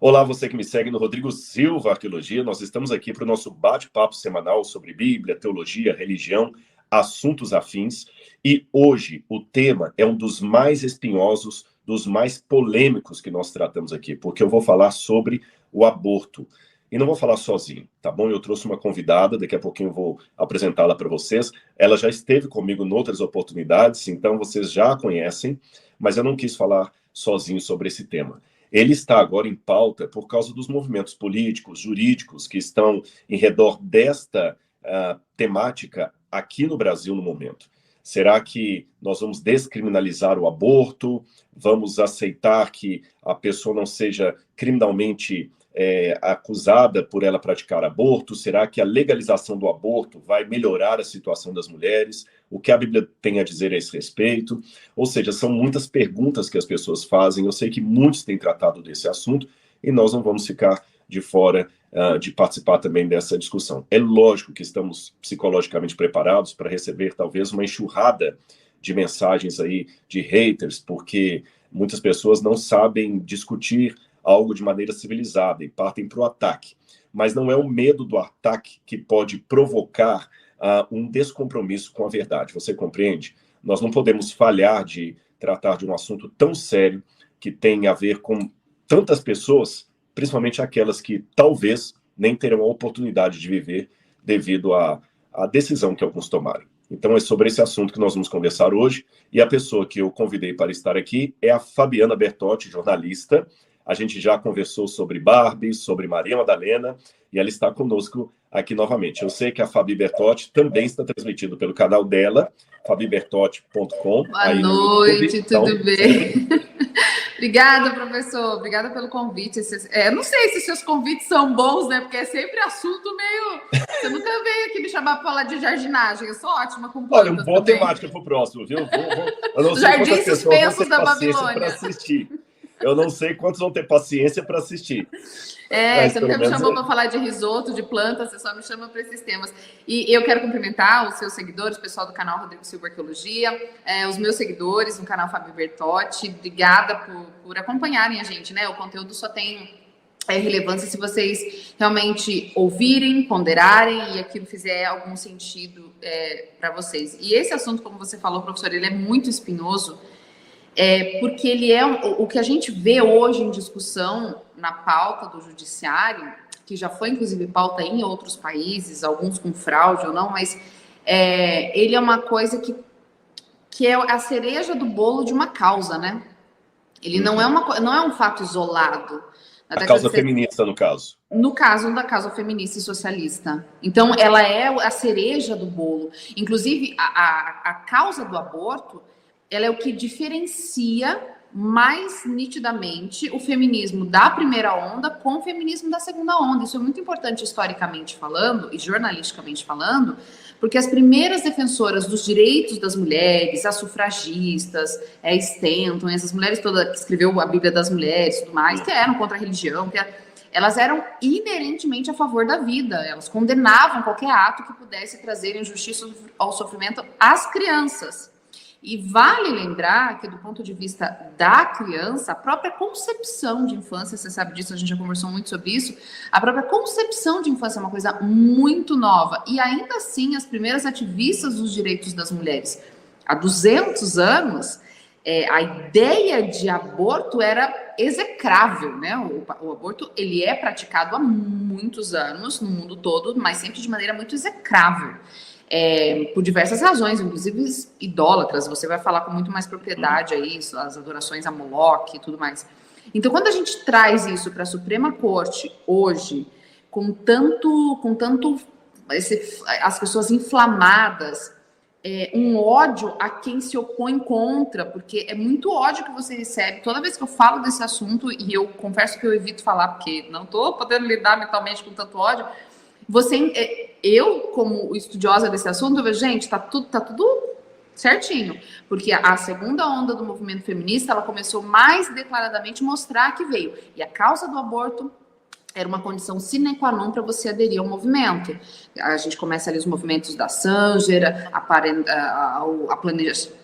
Olá, você que me segue no Rodrigo Silva Arqueologia. Nós estamos aqui para o nosso bate-papo semanal sobre Bíblia, teologia, religião, assuntos afins. E hoje o tema é um dos mais espinhosos, dos mais polêmicos que nós tratamos aqui, porque eu vou falar sobre o aborto. E não vou falar sozinho, tá bom? Eu trouxe uma convidada, daqui a pouquinho eu vou apresentá-la para vocês. Ela já esteve comigo em outras oportunidades, então vocês já a conhecem, mas eu não quis falar sozinho sobre esse tema. Ele está agora em pauta por causa dos movimentos políticos, jurídicos que estão em redor desta temática aqui no Brasil no momento. Será que nós vamos descriminalizar o aborto? Vamos aceitar que a pessoa não seja criminalmente acusada por ela praticar aborto? Será que a legalização do aborto vai melhorar a situação das mulheres? O que a Bíblia tem a dizer a esse respeito? Ou seja, são muitas perguntas que as pessoas fazem. Eu sei que muitos têm tratado desse assunto e nós não vamos ficar de fora de participar também dessa discussão. É lógico que estamos psicologicamente preparados para receber talvez uma enxurrada de mensagens aí de haters, porque muitas pessoas não sabem discutir algo de maneira civilizada e partem para o ataque. Mas não é o medo do ataque que pode provocar um descompromisso com a verdade. Você compreende? Nós não podemos falhar de tratar de um assunto tão sério que tem a ver com tantas pessoas, principalmente aquelas que talvez nem terão a oportunidade de viver devido à decisão que alguns tomaram. Então é sobre esse assunto que nós vamos conversar hoje, e a pessoa que eu convidei para estar aqui é a Fabiana Bertotti, jornalista. A gente já conversou sobre Barbie, sobre Maria Madalena, e ela está conosco aqui novamente. Eu sei que a Fabi Bertotti também está transmitido pelo canal dela, fabibertotti.com. Boa noite, tudo bem? Obrigada, professor. Obrigada pelo convite. Eu não sei se seus convites são bons, né? Porque é sempre assunto meio... Você nunca veio aqui me chamar para falar de jardinagem. Eu sou ótima com plantas. Olha, uma boa temática para o próximo, viu? Eu não sei Jardins suspensos da Babilônia. Assistir. Eu não sei quantos vão ter paciência para assistir. Você nunca me chamou para falar de risoto, de plantas, você só me chama para esses temas. E eu quero cumprimentar os seus seguidores, o pessoal do canal Rodrigo Silva Arqueologia, os meus seguidores no canal Fabi Bertotti. Obrigada por acompanharem a gente, né? O conteúdo só tem relevância se vocês realmente ouvirem, ponderarem e aquilo fizer algum sentido para vocês. E esse assunto, como você falou, professor, ele é muito espinhoso, porque ele é o que a gente vê hoje em discussão na pauta do judiciário, que já foi inclusive pauta em outros países, alguns com fraude ou não, mas ele é uma coisa que é a cereja do bolo de uma causa, né? Ele não é um fato isolado. A causa feminista, no caso. No caso da causa feminista e socialista. Então, ela é a cereja do bolo. Inclusive, a causa do aborto, ela é o que diferencia mais nitidamente o feminismo da primeira onda com o feminismo da segunda onda. Isso é muito importante historicamente falando e jornalisticamente falando, porque as primeiras defensoras dos direitos das mulheres, as sufragistas, Stanton, essas mulheres todas que escreveu a Bíblia das Mulheres e tudo mais, que eram contra a religião, elas eram inerentemente a favor da vida, elas condenavam qualquer ato que pudesse trazer injustiça ao sofrimento às crianças. E vale lembrar que, do ponto de vista da criança, a própria concepção de infância, você sabe disso, a gente já conversou muito sobre isso, a própria concepção de infância é uma coisa muito nova. E ainda assim, as primeiras ativistas dos direitos das mulheres, há 200 anos, a ideia de aborto era execrável, né? O aborto, ele é praticado há muitos anos no mundo todo, mas sempre de maneira muito execrável. Por diversas razões, inclusive idólatras, você vai falar com muito mais propriedade aí, as adorações a Moloque e tudo mais. Então, quando a gente traz isso para a Suprema Corte hoje, com tanto as pessoas inflamadas, um ódio a quem se opõe contra, porque é muito ódio que você recebe toda vez que eu falo desse assunto, e eu confesso que eu evito falar, porque não estou podendo lidar mentalmente com tanto ódio. Eu, como estudiosa desse assunto, eu vejo, gente, tá tudo certinho, porque a segunda onda do movimento feminista, ela começou mais declaradamente mostrar que veio, e a causa do aborto era uma condição sine qua non para você aderir ao movimento. A gente começa ali os movimentos da Sanger, a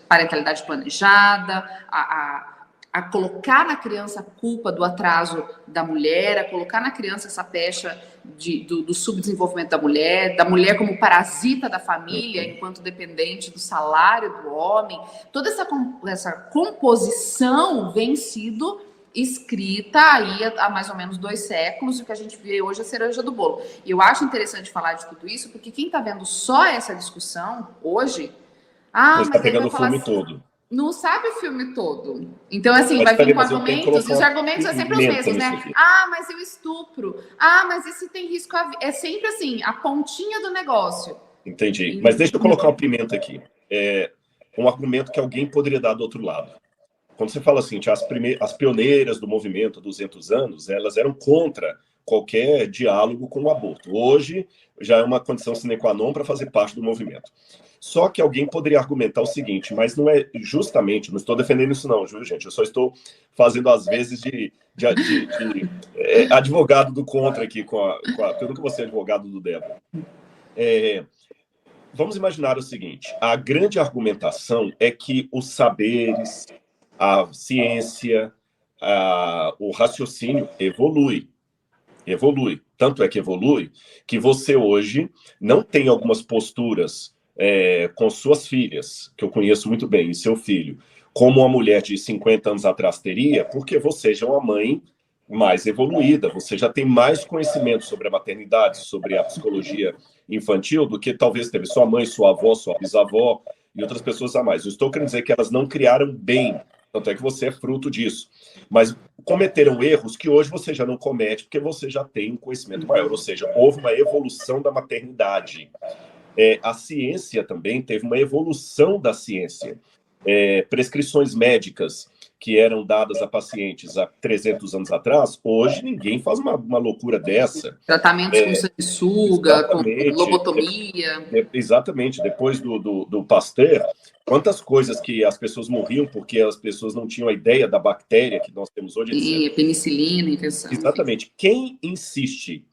parentalidade planejada, a a colocar na criança a culpa do atraso da mulher, a colocar na criança essa pecha do subdesenvolvimento da mulher como parasita da família, enquanto dependente do salário do homem. Toda essa composição vem sido escrita aí há mais ou menos 2 séculos, o que a gente vê hoje é a cereja do bolo. E eu acho interessante falar de tudo isso, porque quem está vendo só essa discussão hoje... mas está pegando o filme todo. Não sabe o filme todo. Então, assim, vai vir com argumentos, e os argumentos são sempre os mesmos, né? Mas eu estupro. Mas esse tem risco... É sempre assim, a pontinha do negócio. Entendi. Mas deixa eu colocar uma pimenta aqui. Um argumento que alguém poderia dar do outro lado. Quando você fala assim, as pioneiras do movimento há 200 anos, elas eram contra qualquer diálogo com o aborto. Hoje, já é uma condição sine qua non para fazer parte do movimento. Só que alguém poderia argumentar o seguinte, mas não é justamente, não estou defendendo isso não, viu, gente? Eu só estou fazendo, às vezes, de advogado do contra aqui, eu nunca vou ser advogado do Débora. Vamos imaginar o seguinte, a grande argumentação é que os saberes, a ciência, o raciocínio evolui. Tanto é que evolui que você hoje não tem algumas posturas com suas filhas, que eu conheço muito bem, e seu filho, como uma mulher de 50 anos atrás teria, porque você já é uma mãe mais evoluída, você já tem mais conhecimento sobre a maternidade, sobre a psicologia infantil, do que talvez teve sua mãe, sua avó, sua bisavó e outras pessoas a mais. Eu estou querendo dizer que elas não criaram bem, tanto é que você é fruto disso. Mas cometeram erros que hoje você já não comete, porque você já tem um conhecimento maior, ou seja, houve uma evolução da maternidade. A ciência também teve uma evolução da ciência. Prescrições médicas que eram dadas a pacientes há 300 anos atrás, hoje ninguém faz uma loucura dessa. Tratamentos com sanguessuga, com lobotomia. Exatamente. Depois do Pasteur, quantas coisas que as pessoas morriam porque as pessoas não tinham a ideia da bactéria que nós temos hoje. E penicilina, infecção. Exatamente. Quem insiste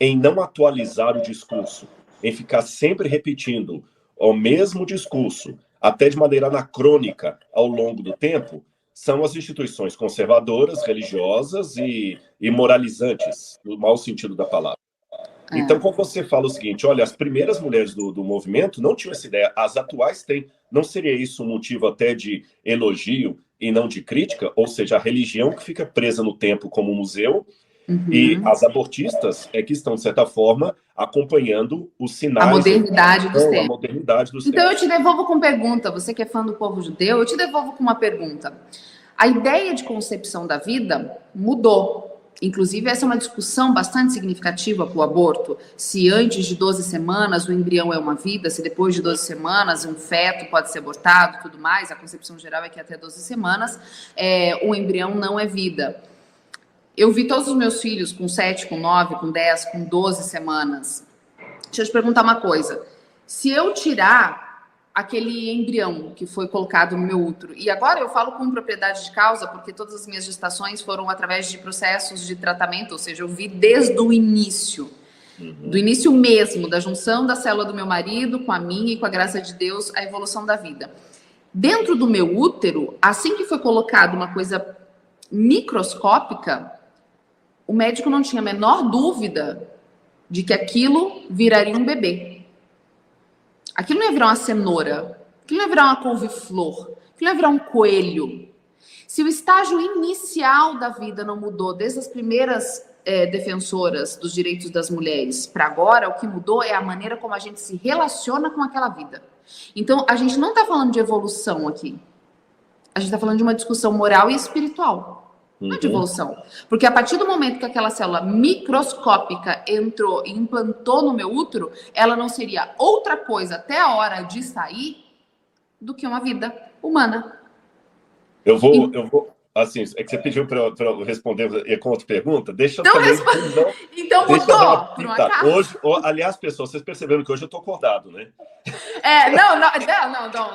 em não atualizar o discurso, em ficar sempre repetindo o mesmo discurso, até de maneira anacrônica ao longo do tempo, são as instituições conservadoras, religiosas e moralizantes, no mau sentido da palavra. Então, quando você fala o seguinte, olha, as primeiras mulheres do movimento não tinham essa ideia, as atuais têm. Não seria isso um motivo até de elogio e não de crítica? Ou seja, a religião que fica presa no tempo como museu, e as abortistas que estão, de certa forma, acompanhando os sinais... A modernidade dos tempos. A modernidade dos então, tempos. Eu te devolvo com pergunta. Você que é fã do povo judeu, eu te devolvo com uma pergunta. A ideia de concepção da vida mudou. Inclusive, essa é uma discussão bastante significativa para o aborto. Se antes de 12 semanas o embrião é uma vida, se depois de 12 semanas um feto pode ser abortado, tudo mais. A concepção geral é que até 12 semanas o embrião não é vida. Eu vi todos os meus filhos com 7, com 9, com 10, com 12 semanas. Deixa eu te perguntar uma coisa. Se eu tirar aquele embrião que foi colocado no meu útero, e agora eu falo com propriedade de causa, porque todas as minhas gestações foram através de processos de tratamento, ou seja, eu vi desde o início, do início mesmo, da junção da célula do meu marido com a minha e com a graça de Deus, a evolução da vida. Dentro do meu útero, assim que foi colocado uma coisa microscópica, o médico não tinha a menor dúvida de que aquilo viraria um bebê. Aquilo não ia virar uma cenoura, aquilo não ia virar uma couve-flor, aquilo não ia virar um coelho. Se o estágio inicial da vida não mudou, desde as primeiras defensoras dos direitos das mulheres para agora, o que mudou é a maneira como a gente se relaciona com aquela vida. Então, a gente não está falando de evolução aqui. A gente está falando de uma discussão moral e espiritual. Não é de evolução. Porque a partir do momento que aquela célula microscópica entrou e implantou no meu útero, ela não seria outra coisa até a hora de sair do que uma vida humana. Eu vou assim, é que você pediu para eu responder com outra pergunta, deixa eu também... Então mudou, por um acaso. Hoje, aliás, pessoal, vocês perceberam que hoje eu tô acordado, né? Não,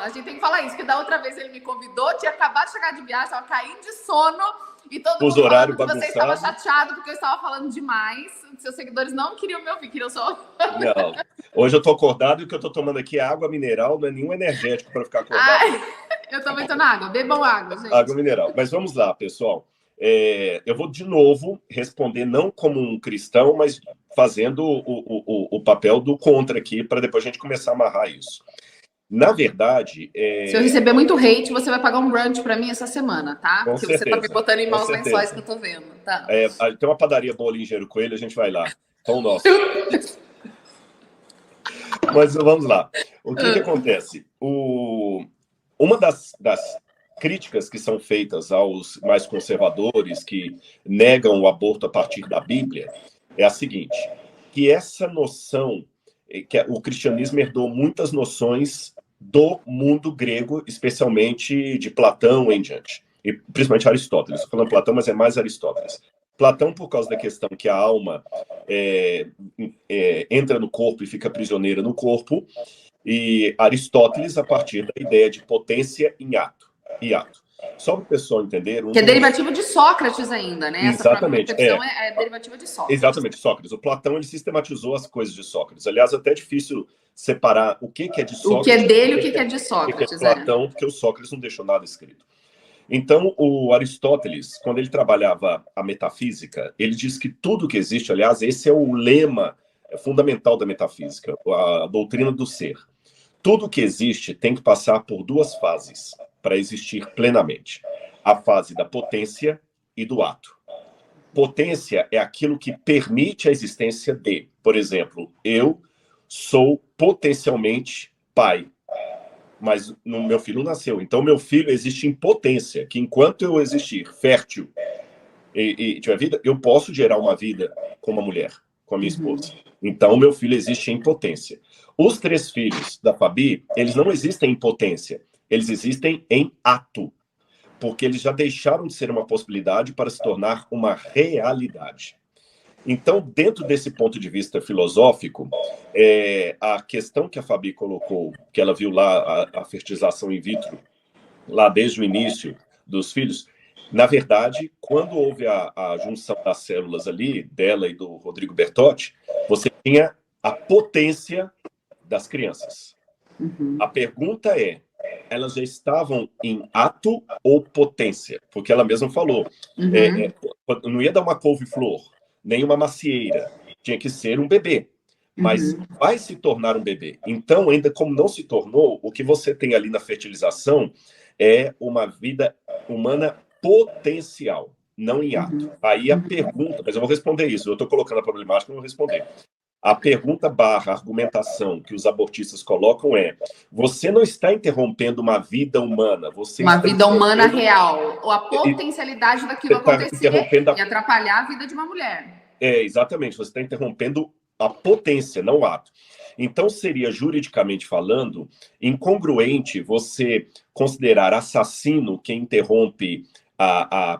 a gente tem que falar isso, que da outra vez ele me convidou, tinha acabado de chegar de viagem, estava caindo de sono, e todo mundo falando que você estava chateado porque eu estava falando demais, seus seguidores não queriam me ouvir, queriam só... Não, hoje eu tô acordado e o que eu tô tomando aqui é água mineral, não é nenhum energético para ficar acordado. Eu também tô na água. Bebam água, gente. Água mineral. Mas vamos lá, pessoal. Eu vou de novo responder não como um cristão, mas fazendo o papel do contra aqui, para depois a gente começar a amarrar isso. Na verdade... Se eu receber muito hate, você vai pagar um brunch para mim essa semana, tá? Com Porque certeza, você tá me botando em maus certeza. lençóis que eu tô vendo, tá? Tem uma padaria boa ali em Engenheiro Coelho, a gente vai lá. Pão nosso. Mas vamos lá. O que acontece? Uma das críticas que são feitas aos mais conservadores que negam o aborto a partir da Bíblia é a seguinte, que essa noção, que o cristianismo herdou muitas noções do mundo grego, especialmente de Platão em diante, e principalmente Aristóteles. Estou falando Platão, mas é mais Aristóteles. Platão, por causa da questão que a alma entra no corpo e fica prisioneira no corpo, e Aristóteles, a partir da ideia de potência em ato. Só para o pessoal entender... Que é derivativo de Sócrates ainda, né? Exatamente. Essa própria é derivativa de Sócrates. Exatamente, Sócrates. O Platão, ele sistematizou as coisas de Sócrates. Aliás, até é difícil separar o que é de Sócrates... O que é dele e o que é de Sócrates. O que é de Platão, porque o Sócrates não deixou nada escrito. Então, o Aristóteles, quando ele trabalhava a metafísica, ele diz que tudo que existe, aliás, esse é o lema fundamental da metafísica, a doutrina do ser. Tudo que existe tem que passar por duas fases para existir plenamente. A fase da potência e do ato. Potência é aquilo que permite a existência de, por exemplo, eu sou potencialmente pai, mas meu filho não nasceu. Então, meu filho existe em potência, que enquanto eu existir fértil e tiver vida, eu posso gerar uma vida com uma mulher, com a minha esposa. Então, meu filho existe em potência. Os 3 filhos da Fabi, eles não existem em potência, eles existem em ato, porque eles já deixaram de ser uma possibilidade para se tornar uma realidade. Então, dentro desse ponto de vista filosófico, a questão que a Fabi colocou, que ela viu lá a fertilização in vitro, lá desde o início dos filhos, na verdade, quando houve a junção das células ali, dela e do Rodrigo Bertotti, você tinha a potência das crianças. A pergunta é, elas já estavam em ato ou potência? Porque ela mesma falou, não ia dar uma couve-flor, nem uma macieira, tinha que ser um bebê, mas vai se tornar um bebê. Então, ainda como não se tornou, o que você tem ali na fertilização é uma vida humana potencial, não em ato. Aí a pergunta, mas eu vou responder isso, eu estou colocando a problemática, eu vou responder. A pergunta / argumentação que os abortistas colocam é: você não está interrompendo uma vida humana, uma vida humana real, ou a potencialidade daquilo acontecer e atrapalhar a vida de uma mulher. Exatamente, você está interrompendo a potência, não o ato. Então, seria, juridicamente falando, incongruente você considerar assassino quem interrompe a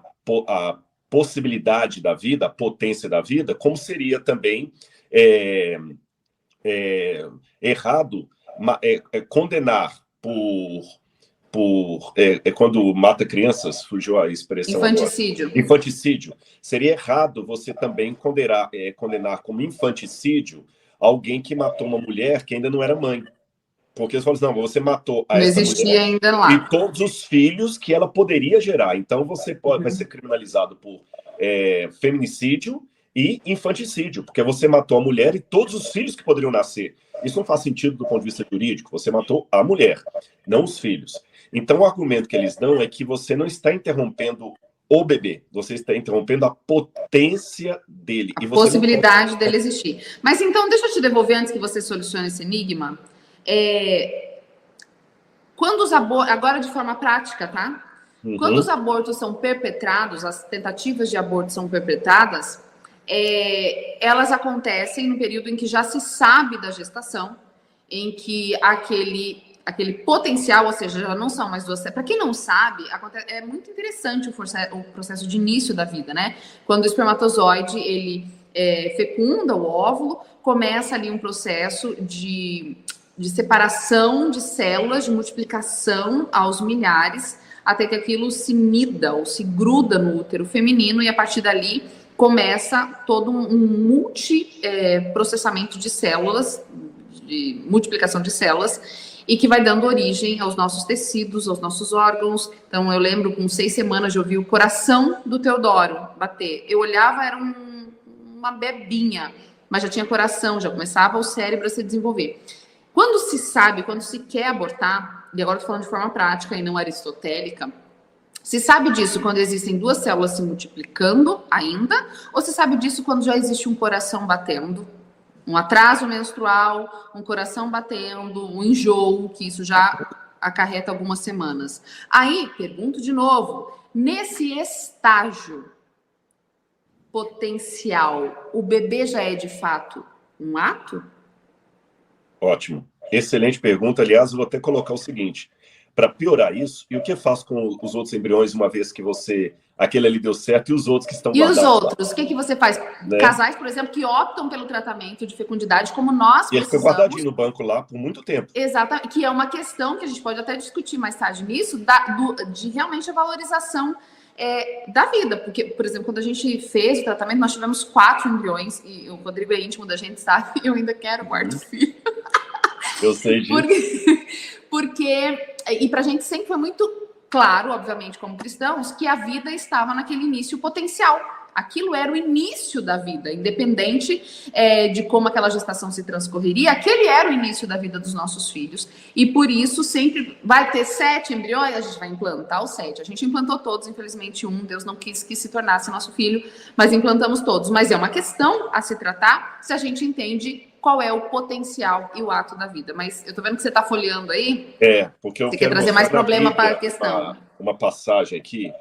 possibilidade da vida, a potência da vida, como seria também errado condenar quando mata crianças, fugiu a expressão infanticídio. Agora. Infanticídio. Seria errado você também condenar como infanticídio alguém que matou uma mulher que ainda não era mãe. Porque eles falam assim, não, você matou a essa mulher ainda lá. E todos os filhos que ela poderia gerar. Então você vai ser criminalizado por feminicídio e infanticídio, porque você matou a mulher e todos os filhos que poderiam nascer. Isso não faz sentido do ponto de vista jurídico. Você matou a mulher, não os filhos. Então, o argumento que eles dão é que você não está interrompendo o bebê, você está interrompendo a potência dele. A possibilidade dele existir. Mas então, deixa eu te devolver antes que você solucione esse enigma. Quando os abortos, agora de forma prática, tá? Quando os abortos são perpetrados, as tentativas de aborto são perpetradas, elas acontecem no período em que já se sabe da gestação, em que aquele potencial, ou seja, já não são mais 2 células. Para quem não sabe, é muito interessante o processo de início da vida, né? Quando o espermatozoide ele fecunda o óvulo, começa ali um processo de separação de células, de multiplicação aos milhares, até que aquilo se nida ou se gruda no útero feminino e a partir dali começa todo um multiprocessamento de células, de multiplicação de células, e que vai dando origem aos nossos tecidos, aos nossos órgãos. Então, eu lembro, com 6 semanas, eu vi o coração do Teodoro bater. Eu olhava, era uma bebinha, mas já tinha coração, já começava o cérebro a se desenvolver. Quando se sabe, quando se quer abortar, e agora estou falando de forma prática e não aristotélica, se sabe disso quando existem 2 células se multiplicando ainda, ou se sabe disso quando já existe um coração batendo, um atraso menstrual, um coração batendo, um enjoo, que isso já acarreta algumas semanas. Aí, pergunto de novo, nesse estágio potencial, o bebê já é de fato um ato? Ótimo. Excelente pergunta. Aliás, eu vou até colocar o seguinte, para piorar isso, e o que eu faço com os outros embriões uma vez que aquele ali deu certo, e os outros que estão guardados? E os outros? Lá? O que você faz? Né? Casais, por exemplo, que optam pelo tratamento de fecundidade, como nós precisamos... E ele fica guardadinho no banco lá por muito tempo. Exatamente, que é uma questão que a gente pode até discutir mais tarde nisso, de realmente a valorização da vida. Porque, por exemplo, quando a gente fez o tratamento, nós tivemos 4 embriões, e o Rodrigo é íntimo da gente, sabe? Eu ainda quero o 4º filho. Eu sei disso. E pra gente sempre foi muito claro, obviamente, como cristãos, que a vida estava naquele início potencial. Aquilo era o início da vida, independente de como aquela gestação se transcorreria, aquele era o início da vida dos nossos filhos. E por isso sempre vai ter 7 embriões, a gente vai implantar os 7. A gente implantou todos, infelizmente Deus não quis que se tornasse nosso filho, mas implantamos todos. Mas é uma questão a se tratar se a gente entende qual é o potencial e o ato da vida. Mas eu tô vendo que você tá folheando aí. Porque eu você quer trazer mais problema para a questão. Uma passagem aqui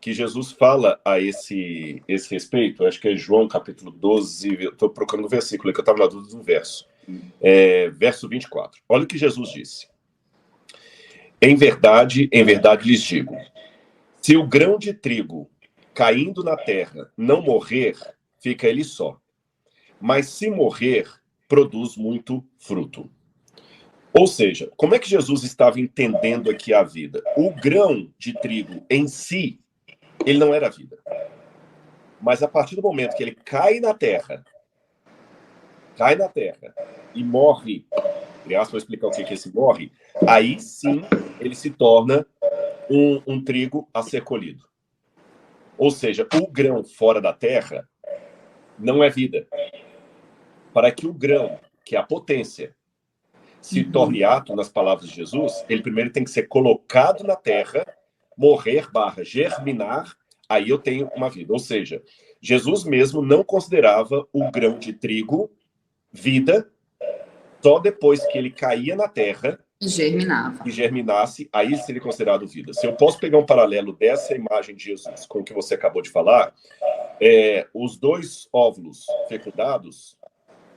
que Jesus fala a esse respeito, acho que é João capítulo 12, eu estou procurando o versículo, que eu estava na dúvida do verso. Verso 24. Olha o que Jesus disse. Em verdade lhes digo, se o grão de trigo caindo na terra não morrer, fica ele só. Mas se morrer, produz muito fruto. Ou seja, como é que Jesus estava entendendo aqui a vida? O grão de trigo em si, ele não era vida. Mas a partir do momento que ele cai na terra e morre, aliás, para explicar o que é esse morre, aí sim ele se torna um trigo a ser colhido. Ou seja, o grão fora da terra não é vida. Para que o grão, que é a potência, se torne ato, nas palavras de Jesus, ele primeiro tem que ser colocado na terra, morrer / germinar, aí eu tenho uma vida. Ou seja, Jesus mesmo não considerava o grão de trigo vida, só depois que ele caía na terra e germinasse, aí seria considerado vida. Se eu posso pegar um paralelo dessa imagem de Jesus com o que você acabou de falar, os 2 óvulos fecundados,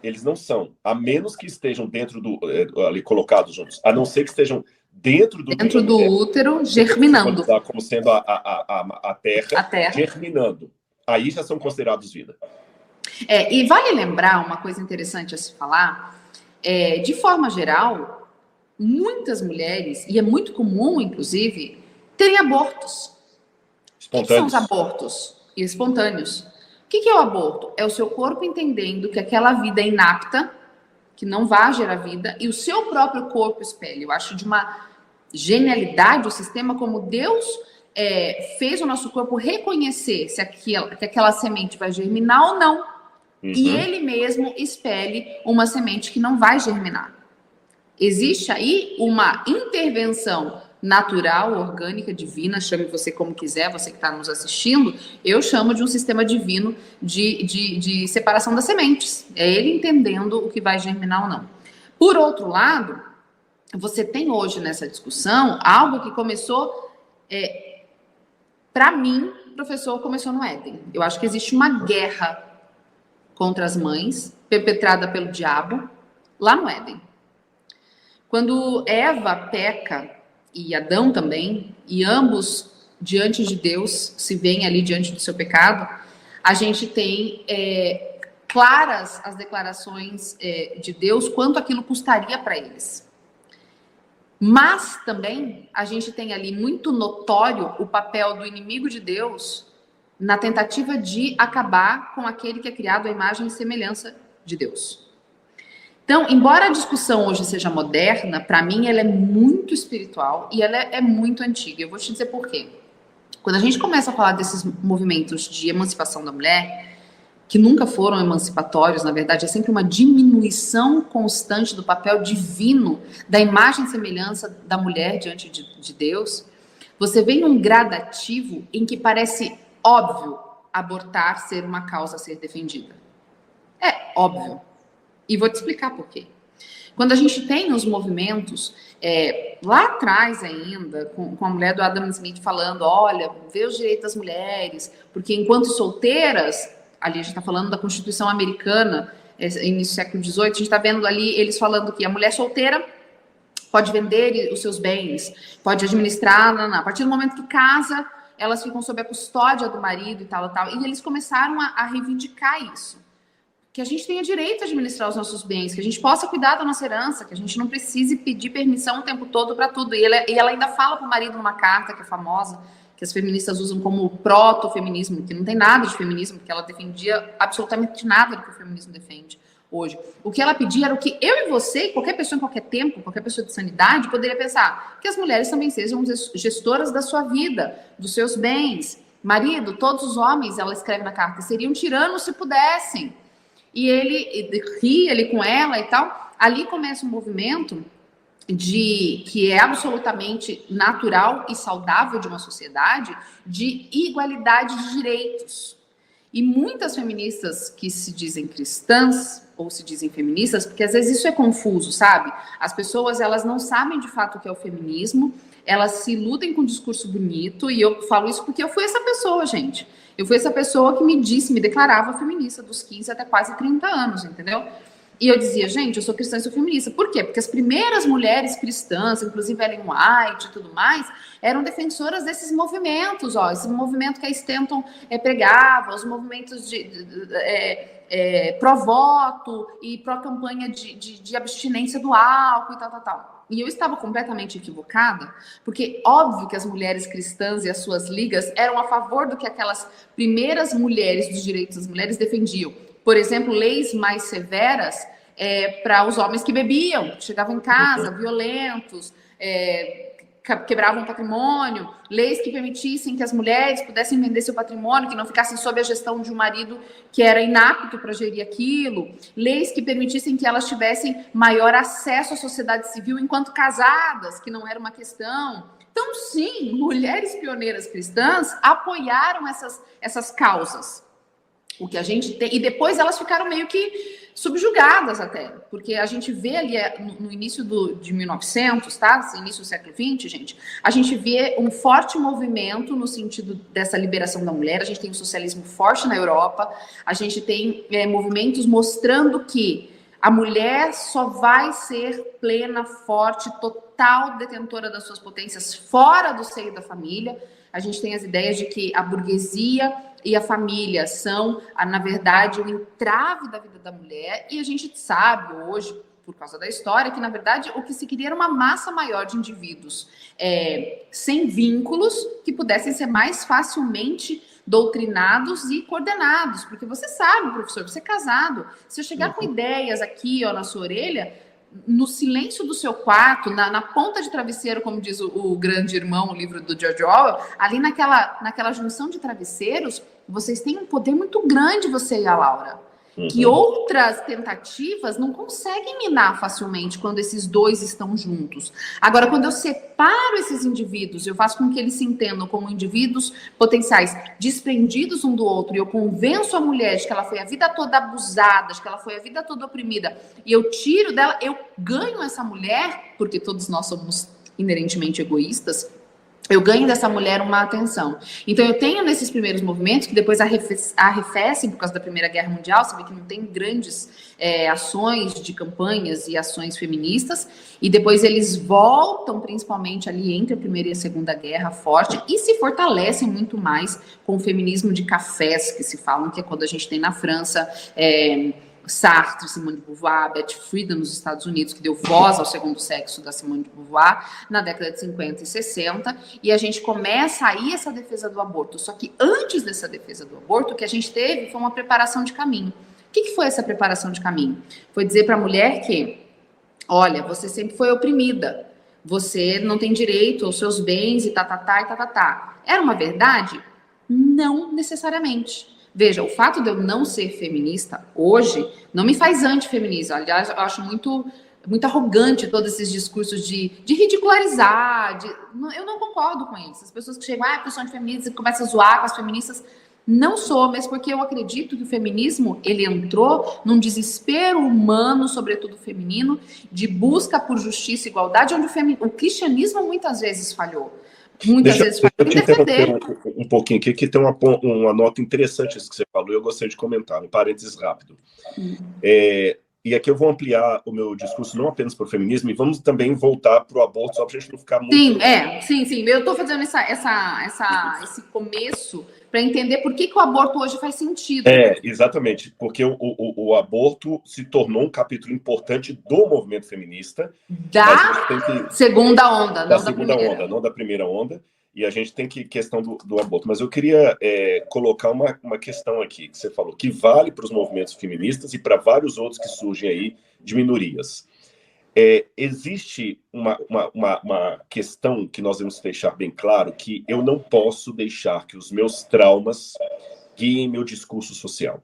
eles não são, a menos que estejam dentro ali colocados juntos, a não ser que estejam dentro do útero, germinando. Como sendo a terra germinando. Aí já são considerados vida. E vale lembrar uma coisa interessante a se falar, de forma geral, muitas mulheres, e é muito comum, inclusive, terem abortos. O que são os abortos? Espontâneos. O que é o aborto? É o seu corpo entendendo que aquela vida é inapta, que não vai gerar vida, e o seu próprio corpo espelha. Eu acho de uma genialidade o sistema como Deus fez o nosso corpo reconhecer se que aquela semente vai germinar ou não. E ele mesmo espelhe uma semente que não vai germinar. Existe aí uma intervenção natural, orgânica, divina, chame você como quiser, você que está nos assistindo, eu chamo de um sistema divino de separação das sementes. É ele entendendo o que vai germinar ou não. Por outro lado, você tem hoje nessa discussão algo que começou, para mim, professor, começou no Éden. Eu acho que existe uma guerra contra as mães, perpetrada pelo diabo, lá no Éden. Quando Eva peca, e Adão também, e ambos diante de Deus se veem ali diante do seu pecado, a gente tem claras as declarações de Deus quanto aquilo custaria para eles. Mas também a gente tem ali muito notório o papel do inimigo de Deus na tentativa de acabar com aquele que é criado à imagem e semelhança de Deus. Então, embora a discussão hoje seja moderna, para mim ela é muito espiritual e ela é muito antiga. Eu vou te dizer por quê. Quando a gente começa a falar desses movimentos de emancipação da mulher, que nunca foram emancipatórios, na verdade, é sempre uma diminuição constante do papel divino, da imagem e semelhança da mulher diante de Deus, você vem num gradativo em que parece óbvio abortar ser uma causa a ser defendida. É óbvio. E vou te explicar por quê. Quando a gente tem os movimentos, lá atrás ainda, com a mulher do Adam Smith falando, olha, vê os direitos das mulheres, porque enquanto solteiras, ali a gente está falando da Constituição Americana, início do século XVIII, a gente está vendo ali eles falando que a mulher solteira pode vender os seus bens, pode administrar, a partir do momento que casa, elas ficam sob a custódia do marido e tal, e eles começaram a reivindicar isso. Que a gente tenha direito a administrar os nossos bens, que a gente possa cuidar da nossa herança, que a gente não precise pedir permissão o tempo todo para tudo. E ela ainda fala para o marido numa carta que é famosa, que as feministas usam como proto-feminismo, que não tem nada de feminismo, porque ela defendia absolutamente nada do que o feminismo defende hoje. O que ela pedia era o que eu e você, qualquer pessoa em qualquer tempo, qualquer pessoa de sanidade, poderia pensar, que as mulheres também sejam gestoras da sua vida, dos seus bens. Marido, todos os homens, ela escreve na carta, seriam tiranos se pudessem. E ele ri ali com ela e tal. Ali começa um movimento que é absolutamente natural e saudável de uma sociedade de igualdade de direitos. E muitas feministas que se dizem cristãs ou se dizem feministas, porque às vezes isso é confuso, sabe? As pessoas, elas não sabem de fato o que é o feminismo, elas se iludem com um discurso bonito, e eu falo isso porque eu fui essa pessoa, gente. Eu fui essa pessoa que me declarava feminista dos 15 até quase 30 anos, entendeu? E eu dizia, gente, eu sou cristã e sou feminista. Por quê? Porque as primeiras mulheres cristãs, inclusive Ellen White e tudo mais, eram defensoras desses movimentos, esse movimento que a Stanton pregava, os movimentos pró-voto e pró-campanha de abstinência do álcool e tal. E eu estava completamente equivocada, porque óbvio que as mulheres cristãs e as suas ligas eram a favor do que aquelas primeiras mulheres dos direitos das mulheres defendiam. Por exemplo, leis mais severas para os homens que bebiam, que chegavam em casa violentos, quebravam patrimônio, leis que permitissem que as mulheres pudessem vender seu patrimônio, que não ficassem sob a gestão de um marido que era inapto para gerir aquilo, leis que permitissem que elas tivessem maior acesso à sociedade civil enquanto casadas, que não era uma questão. Então, sim, mulheres pioneiras cristãs apoiaram essas causas. O que a gente tem, e depois elas ficaram meio que subjugadas até, porque a gente vê ali no início de 1900, tá? Início do século XX, gente, a gente vê um forte movimento no sentido dessa liberação da mulher, a gente tem um socialismo forte na Europa, a gente tem movimentos mostrando que a mulher só vai ser plena, forte, total detentora das suas potências fora do seio da família. A gente tem as ideias de que a burguesia e a família são, na verdade, o entrave da vida da mulher, e a gente sabe hoje, por causa da história, que, na verdade, o que se queria era uma massa maior de indivíduos sem vínculos, que pudessem ser mais facilmente doutrinados e coordenados, porque você sabe, professor, você é casado, se eu chegar com ideias aqui na sua orelha, no silêncio do seu quarto, na ponta de travesseiro, como diz o Grande Irmão, o livro do George Orwell, ali naquela junção de travesseiros, vocês têm um poder muito grande, você e a Laura, que outras tentativas não conseguem minar facilmente quando esses dois estão juntos. Agora, quando eu separo esses indivíduos, eu faço com que eles se entendam como indivíduos potenciais desprendidos um do outro, e eu convenço a mulher de que ela foi a vida toda abusada, de que ela foi a vida toda oprimida, e eu tiro dela, eu ganho essa mulher, porque todos nós somos inerentemente egoístas, eu ganho dessa mulher uma atenção. Então, eu tenho nesses primeiros movimentos, que depois arrefecem por causa da Primeira Guerra Mundial, você vê que não tem grandes ações de campanhas e ações feministas, e depois eles voltam, principalmente ali entre a Primeira e a Segunda Guerra, forte, e se fortalecem muito mais com o feminismo de cafés, que se falam, que é quando a gente tem na França... Sartre, Simone de Beauvoir, Betty Friedan nos Estados Unidos, que deu voz ao segundo sexo da Simone de Beauvoir na década de 50 e 60, e a gente começa aí essa defesa do aborto. Só que antes dessa defesa do aborto, o que a gente teve foi uma preparação de caminho. O que foi essa preparação de caminho? Foi dizer para a mulher que, olha, você sempre foi oprimida, você não tem direito aos seus bens e tá. Era uma verdade? Não necessariamente. Veja, o fato de eu não ser feminista hoje não me faz antifeminista. Aliás, eu acho muito arrogante todos esses discursos de ridicularizar. Eu não concordo com isso. As pessoas que chegam, porque eu sou antifeminista, e começam a zoar com as feministas. Não sou, mas porque eu acredito que o feminismo, ele entrou num desespero humano, sobretudo feminino, de busca por justiça e igualdade, onde o cristianismo muitas vezes falhou. Deixa eu te interromper um pouquinho aqui, que tem uma nota interessante isso que você falou, e eu gostaria de comentar, um parênteses rápido. E aqui eu vou ampliar o meu discurso não apenas para o feminismo, e vamos também voltar para o aborto, só para a gente não ficar muito... Sim. Eu estou fazendo esse começo para entender por que o aborto hoje faz sentido. Exatamente, porque o aborto se tornou um capítulo importante do movimento feminista. Segunda onda, não da primeira onda. E a gente tem questão do aborto. Mas eu queria colocar uma questão aqui, que você falou, que vale para os movimentos feministas e para vários outros que surgem aí de minorias. Existe uma questão que nós devemos deixar bem claro, que eu não posso deixar que os meus traumas guiem meu discurso social.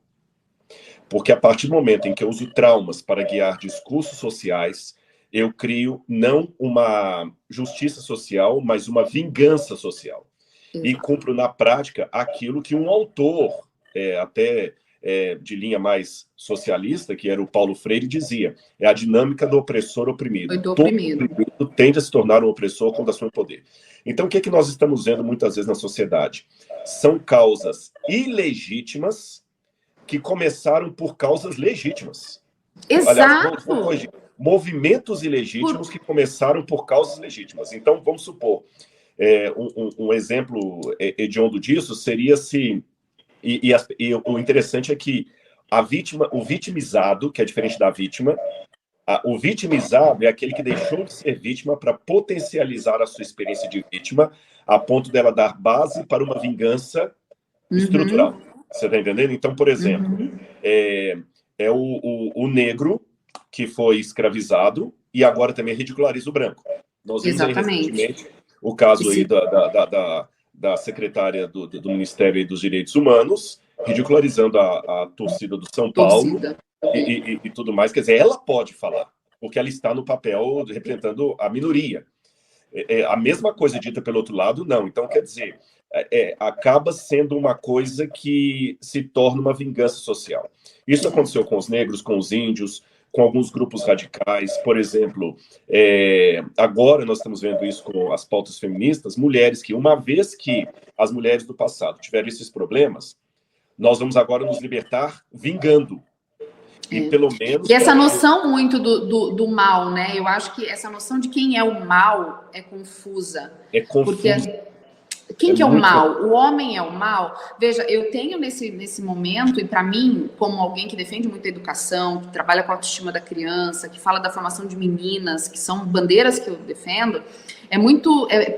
Porque a partir do momento em que eu uso traumas para guiar discursos sociais, eu crio não uma justiça social, mas uma vingança social. Exato. E cumpro na prática aquilo que um autor, de linha mais socialista, que era o Paulo Freire, dizia: é a dinâmica do opressor oprimido. Todo oprimido tende a se tornar um opressor quando assume poder. Então, o que nós estamos vendo muitas vezes na sociedade? São causas ilegítimas que começaram por causas legítimas. Exato! Aliás, movimentos ilegítimos que começaram por causas legítimas. Então, vamos supor, um exemplo hediondo disso seria se... E o interessante é que o vitimizado, que é diferente da vítima, o vitimizado é aquele que deixou de ser vítima para potencializar a sua experiência de vítima, a ponto dela dar base para uma vingança estrutural. Você está entendendo? Então, por exemplo, o negro que foi escravizado e agora também ridiculariza o branco. Nós vimos aí recentemente o caso aí da secretária do Ministério dos Direitos Humanos, ridicularizando a torcida do São Paulo e tudo mais. Quer dizer, ela pode falar, porque ela está no papel representando a minoria. A mesma coisa dita pelo outro lado, não. Então, quer dizer, acaba sendo uma coisa que se torna uma vingança social. Isso aconteceu com os negros, com os índios, com alguns grupos radicais. Por exemplo, agora nós estamos vendo isso com as pautas feministas, mulheres que, uma vez que as mulheres do passado tiveram esses problemas, nós vamos agora nos libertar vingando. E pelo menos... E essa noção muito do mal, né? Eu acho que essa noção de quem é o mal é confusa. Porque quem que é o mal? O homem é o mal? Veja, eu tenho nesse momento, e para mim, como alguém que defende muito a educação, que trabalha com a autoestima da criança, que fala da formação de meninas, que são bandeiras que eu defendo,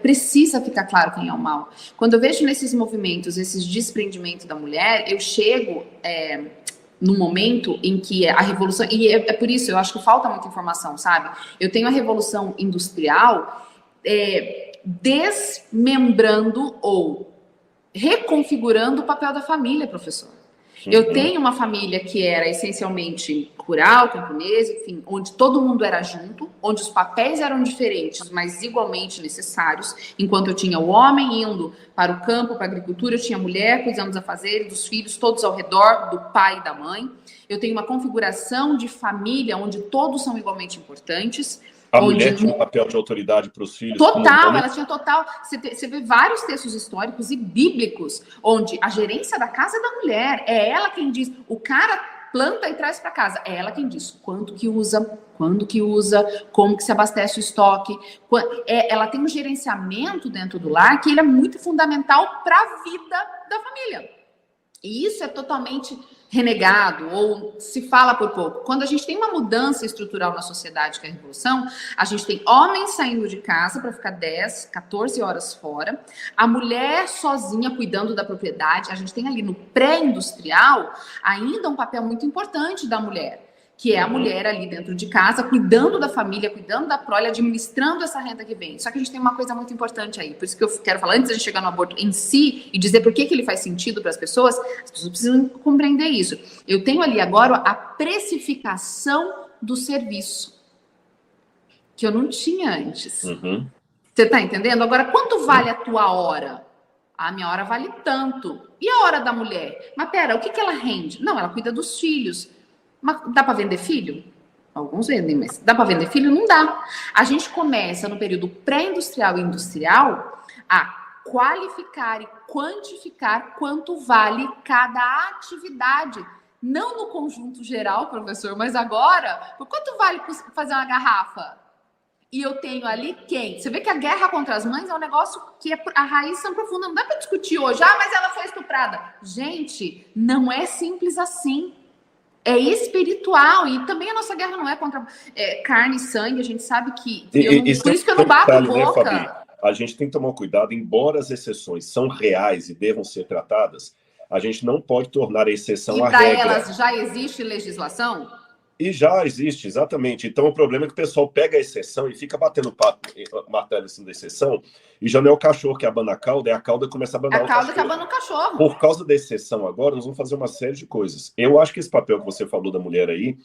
precisa ficar claro quem é o mal. Quando eu vejo nesses movimentos, esses desprendimentos da mulher, eu chego... no momento em que a revolução... E é por isso, eu acho que falta muita informação, sabe? Eu tenho a revolução industrial desmembrando ou reconfigurando o papel da família, professor. Eu tenho uma família que era essencialmente rural, camponesa, enfim, onde todo mundo era junto, onde os papéis eram diferentes, mas igualmente necessários. Enquanto eu tinha o homem indo para o campo, para a agricultura, eu tinha a mulher cuidando dos afazeres, dos filhos, todos ao redor do pai e da mãe. Eu tenho uma configuração de família onde todos são igualmente importantes. A mulher tinha um papel de autoridade para os filhos. Total, ela tinha total... Você vê vários textos históricos e bíblicos onde a gerência da casa é da mulher. É ela quem diz. O cara planta e traz para casa. É ela quem diz quanto que usa, quando que usa, como que se abastece o estoque. Ela tem um gerenciamento dentro do lar que ele é muito fundamental para a vida da família. E isso é totalmente renegado ou se fala por pouco. Quando a gente tem uma mudança estrutural na sociedade, que é a revolução, a gente tem homens saindo de casa para ficar 10, 14 horas fora, a mulher sozinha cuidando da propriedade. A gente tem ali no pré-industrial ainda um papel muito importante da mulher, que é a mulher ali dentro de casa, cuidando da família, cuidando da prole, administrando essa renda que vem. Só que a gente tem uma coisa muito importante aí, por isso que eu quero falar, antes de a gente chegar no aborto em si e dizer por que ele faz sentido para as pessoas precisam compreender isso. Eu tenho ali agora a precificação do serviço, que eu não tinha antes. Uhum. Você está entendendo? Agora, quanto vale a tua hora? A minha hora vale tanto. E a hora da mulher? Mas pera, o que ela rende? Não, ela cuida dos filhos. Mas dá para vender filho? Alguns vendem, mas dá para vender filho? Não dá. A gente começa no período pré-industrial e industrial a qualificar e quantificar quanto vale cada atividade. Não no conjunto geral, professor, mas agora, por quanto vale fazer uma garrafa? E eu tenho ali quem? Você vê que a guerra contra as mães é um negócio que a raiz são profunda. Não dá para discutir hoje. Ah, mas ela foi estuprada. Gente, não é simples assim. É espiritual, e também a nossa guerra não é contra carne e sangue, a gente sabe que... por isso que eu não bato boca. Né, Fabi? A gente tem que tomar cuidado, embora as exceções são reais e devam ser tratadas, a gente não pode tornar a exceção a regra. E para elas já existe legislação? E já existe, exatamente. Então, o problema é que o pessoal pega a exceção e fica batendo martelo em cima da exceção, e já não é o cachorro que abana a cauda, é a cauda que começa a abanar o cachorro. A cauda que abana o cachorro. Por causa da exceção agora, nós vamos fazer uma série de coisas. Eu acho que esse papel que você falou da mulher aí,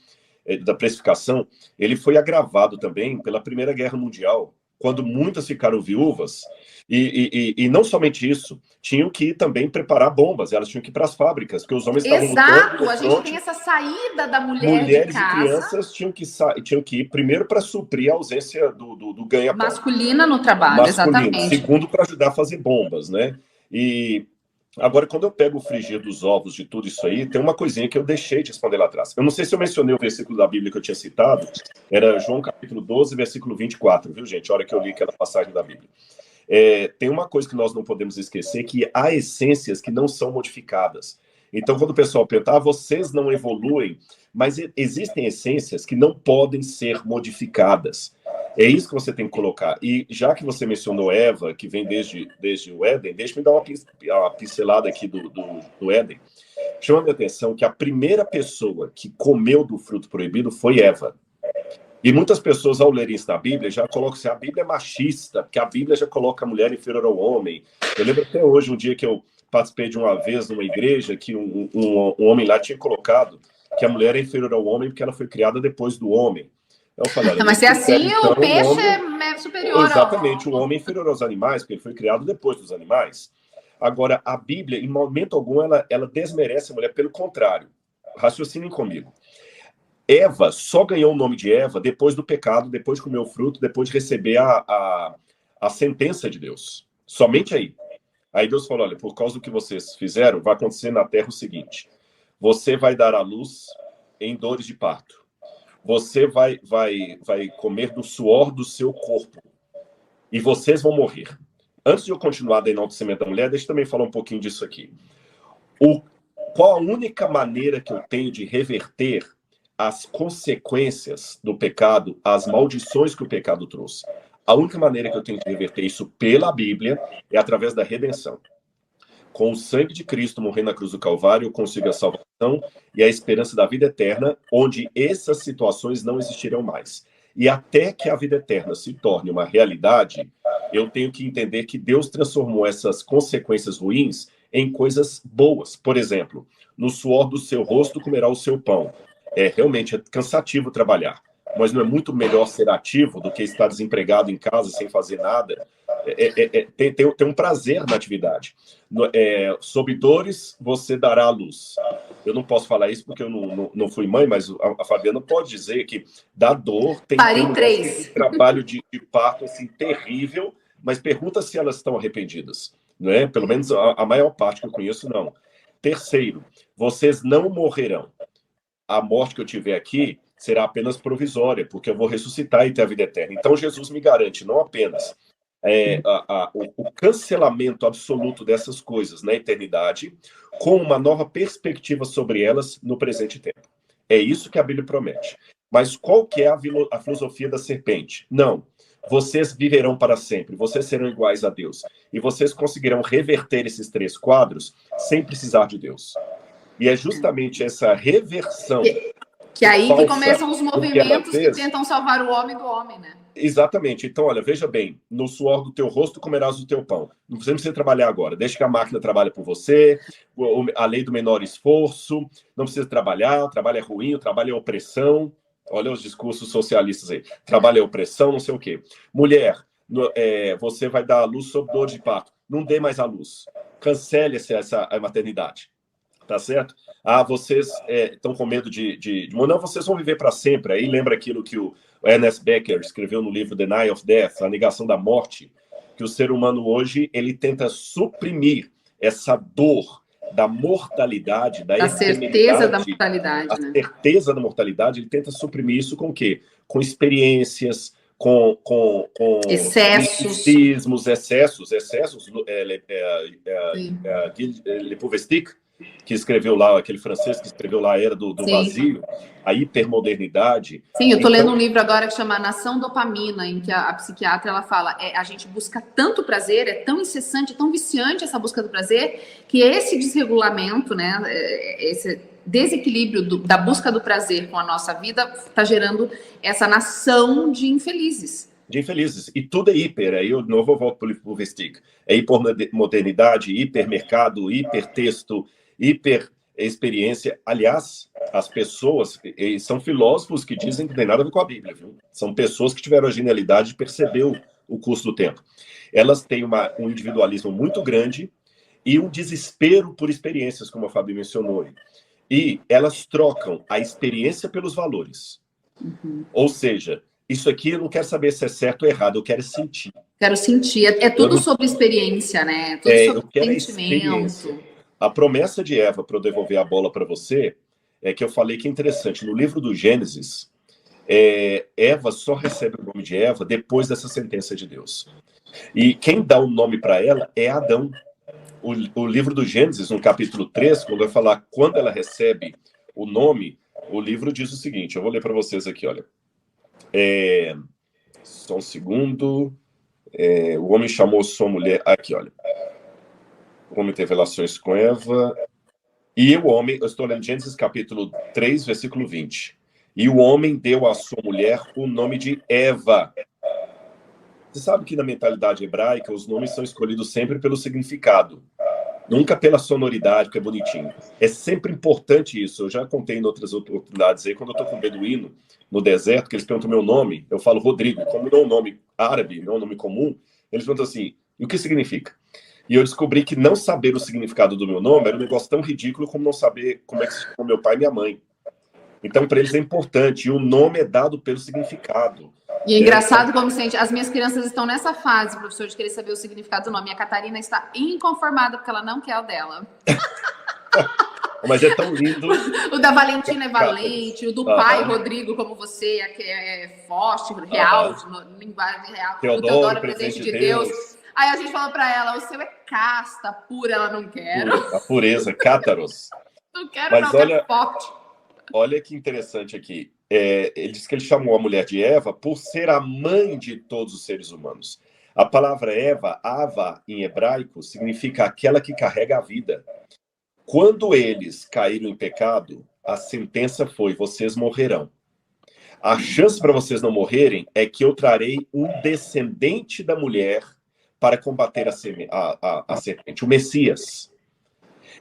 da precificação, ele foi agravado também pela Primeira Guerra Mundial, quando muitas ficaram viúvas, e não somente isso, tinham que também preparar bombas, elas tinham que ir para as fábricas, porque os homens estavam lutando. Exato, a gente tem essa saída da mulher mulheres de casa. E crianças tinham que ir primeiro para suprir a ausência do ganha-pão. Masculina no trabalho, exatamente. Segundo, para ajudar a fazer bombas, né? E agora, quando eu pego o frigir dos ovos de tudo isso aí, tem uma coisinha que eu deixei de responder lá atrás. Eu não sei se eu mencionei o versículo da Bíblia que eu tinha citado, era João capítulo 12, versículo 24, viu, gente? A hora que eu li aquela passagem da Bíblia. Tem uma coisa que nós não podemos esquecer, que há essências que não são modificadas. Então, quando o pessoal pergunta, vocês não evoluem, mas existem essências que não podem ser modificadas. É isso que você tem que colocar. E já que você mencionou Eva, que vem desde o Éden, deixa-me dar uma pincelada aqui do Éden. Chama minha atenção que a primeira pessoa que comeu do fruto proibido foi Eva. E muitas pessoas, ao lerem isso na Bíblia, já colocam assim, a Bíblia é machista, porque a Bíblia já coloca a mulher inferior ao homem. Eu lembro até hoje, um dia que eu participei de uma vez numa igreja, que um homem lá tinha colocado que a mulher é inferior ao homem porque ela foi criada depois do homem. Eu falei, mas se assim, então, o peixe é superior exatamente, o homem é inferior aos animais, porque ele foi criado depois dos animais. Agora, a Bíblia, em momento algum, ela desmerece a mulher, pelo contrário. Raciocinem comigo. Eva só ganhou o nome de Eva depois do pecado, depois de comer o fruto, depois de receber a sentença de Deus. Somente aí. Aí Deus falou, olha, por causa do que vocês fizeram, vai acontecer na terra o seguinte. Você vai dar à luz em dores de parto. Você vai comer do suor do seu corpo. E vocês vão morrer. Antes de eu continuar do enaltecimento da mulher, deixa eu também falar um pouquinho disso aqui. Qual a única maneira que eu tenho de reverter as consequências do pecado, as maldições que o pecado trouxe? A única maneira que eu tenho de reverter isso pela Bíblia é através da redenção. Com o sangue de Cristo morrendo na cruz do Calvário, eu consigo a salvação e a esperança da vida eterna, onde essas situações não existirão mais. E até que a vida eterna se torne uma realidade, eu tenho que entender que Deus transformou essas consequências ruins em coisas boas. Por exemplo, no suor do seu rosto comerá o seu pão. Realmente é cansativo trabalhar, mas não é muito melhor ser ativo do que estar desempregado em casa sem fazer nada? Tem um prazer na atividade. Sob dores, você dará à luz. Eu não posso falar isso porque eu não fui mãe, mas a Fabiana pode dizer que dá dor, tem um trabalho de parto assim, terrível, mas pergunta se elas estão arrependidas. Não é? Pelo menos a maior parte que eu conheço, não. Terceiro, vocês não morrerão. A morte que eu tiver aqui será apenas provisória, porque eu vou ressuscitar e ter a vida eterna. Então, Jesus me garante não apenas o cancelamento absoluto dessas coisas na eternidade, com uma nova perspectiva sobre elas no presente tempo. É isso que a Bíblia promete. Mas qual que é a filosofia da serpente? Não. Vocês viverão para sempre, vocês serão iguais a Deus. E vocês conseguirão reverter esses 3 quadros sem precisar de Deus. E é justamente essa reversão que aí falsa, que começam os movimentos que tentam salvar o homem do homem, né? Exatamente. Então, olha, veja bem, no suor do teu rosto comerás o teu pão. Não precisa trabalhar agora. Deixa que a máquina trabalhe por você, a lei do menor esforço, não precisa trabalhar, o trabalho é ruim, o trabalho é opressão. Olha os discursos socialistas aí. Trabalho é opressão, não sei o quê. Mulher, você vai dar à luz sob dor de parto. Não dê mais à luz. Cancele a maternidade. Tá certo? Vocês estão com medo de... Não, vocês vão viver para sempre. Aí lembra aquilo que o Ernest Becker escreveu no livro Denial of Death, a negação da morte, que o ser humano hoje, ele tenta suprimir essa dor da mortalidade, da certeza da mortalidade, a certeza da mortalidade, ele tenta suprimir isso com o quê? Com experiências, com excessos. Lipovetsky, que escreveu lá, aquele francês que escreveu lá a Era do Vazio, a hipermodernidade. Sim, eu estou lendo um livro agora que chama Nação Dopamina, em que a psiquiatra ela fala, a gente busca tanto prazer, é tão incessante, é tão viciante essa busca do prazer, que esse desregulamento, né, esse desequilíbrio da busca do prazer com a nossa vida está gerando essa nação de infelizes. E tudo é hiper, aí eu de novo volto para o Lipovetsky. É hipermodernidade, hipermercado, hipertexto, hiperexperiência. Aliás, as pessoas, são filósofos que dizem que não tem nada a ver com a Bíblia, viu? São pessoas que tiveram a genialidade de perceber o curso do tempo. Elas têm um individualismo muito grande e um desespero por experiências, como a Fabi mencionou. E elas trocam a experiência pelos valores. Uhum. Ou seja, isso aqui eu não quero saber se é certo ou errado, eu quero sentir. Quero sentir. É tudo sobre experiência, né? Tudo sobre sentimento. A promessa de Eva, para eu devolver a bola para você, é que eu falei que é interessante. No livro do Gênesis, Eva só recebe o nome de Eva depois dessa sentença de Deus. E quem dá o nome para ela é Adão. O livro do Gênesis, no capítulo 3, quando vai falar quando ela recebe o nome, o livro diz o seguinte, eu vou ler para vocês aqui, olha. Só um segundo. O homem chamou sua mulher... Aqui, olha. O homem teve relações com Eva. E o homem... Eu estou lendo Gênesis capítulo 3, versículo 20. E o homem deu à sua mulher o nome de Eva. Você sabe que na mentalidade hebraica os nomes são escolhidos sempre pelo significado. Nunca pela sonoridade, que é bonitinho. É sempre importante isso. Eu já contei em outras oportunidades aí, quando eu estou com um beduíno no deserto, que eles perguntam meu nome, eu falo Rodrigo. Como não é um nome árabe, não é um nome comum, eles perguntam assim, e o que significa? E eu descobri que não saber o significado do meu nome era um negócio tão ridículo como não saber como é que se chama meu pai e minha mãe. Então, para eles é importante. E o nome é dado pelo significado. E é engraçado como sente. As minhas crianças estão nessa fase, professor, de querer saber o significado do nome. A Catarina está inconformada porque ela não quer o dela. Mas é tão lindo. O da Valentina é Valente, o do pai, Rodrigo, como você, que é forte, real, linguagem real. Teodoro, é presente de Deus. Aí a gente fala pra ela, o seu é casta, pura, ela não quer. A pureza, cátaros. Não quero, mas não, olha, forte. Olha que interessante aqui. Ele diz que ele chamou a mulher de Eva por ser a mãe de todos os seres humanos. A palavra Eva, Ava, em hebraico, significa aquela que carrega a vida. Quando eles caíram em pecado, a sentença foi, vocês morrerão. A chance para vocês não morrerem é que eu trarei um descendente da mulher para combater a serpente, o Messias.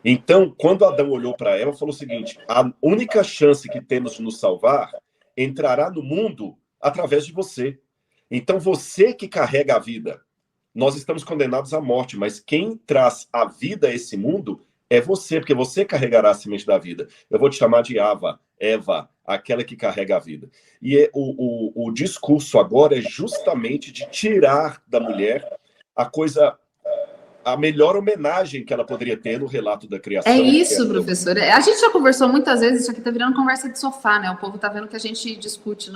Então, quando Adão olhou para Eva, falou o seguinte, a única chance que temos de nos salvar entrará no mundo através de você. Então, você que carrega a vida. Nós estamos condenados à morte, mas quem traz a vida a esse mundo é você, porque você carregará a semente da vida. Eu vou te chamar de Eva, aquela que carrega a vida. E o discurso agora é justamente de tirar da mulher a coisa a melhor homenagem que ela poderia ter no relato da criação. É isso, professor. A gente já conversou muitas vezes, isso aqui está virando conversa de sofá, né? O povo está vendo que a gente discute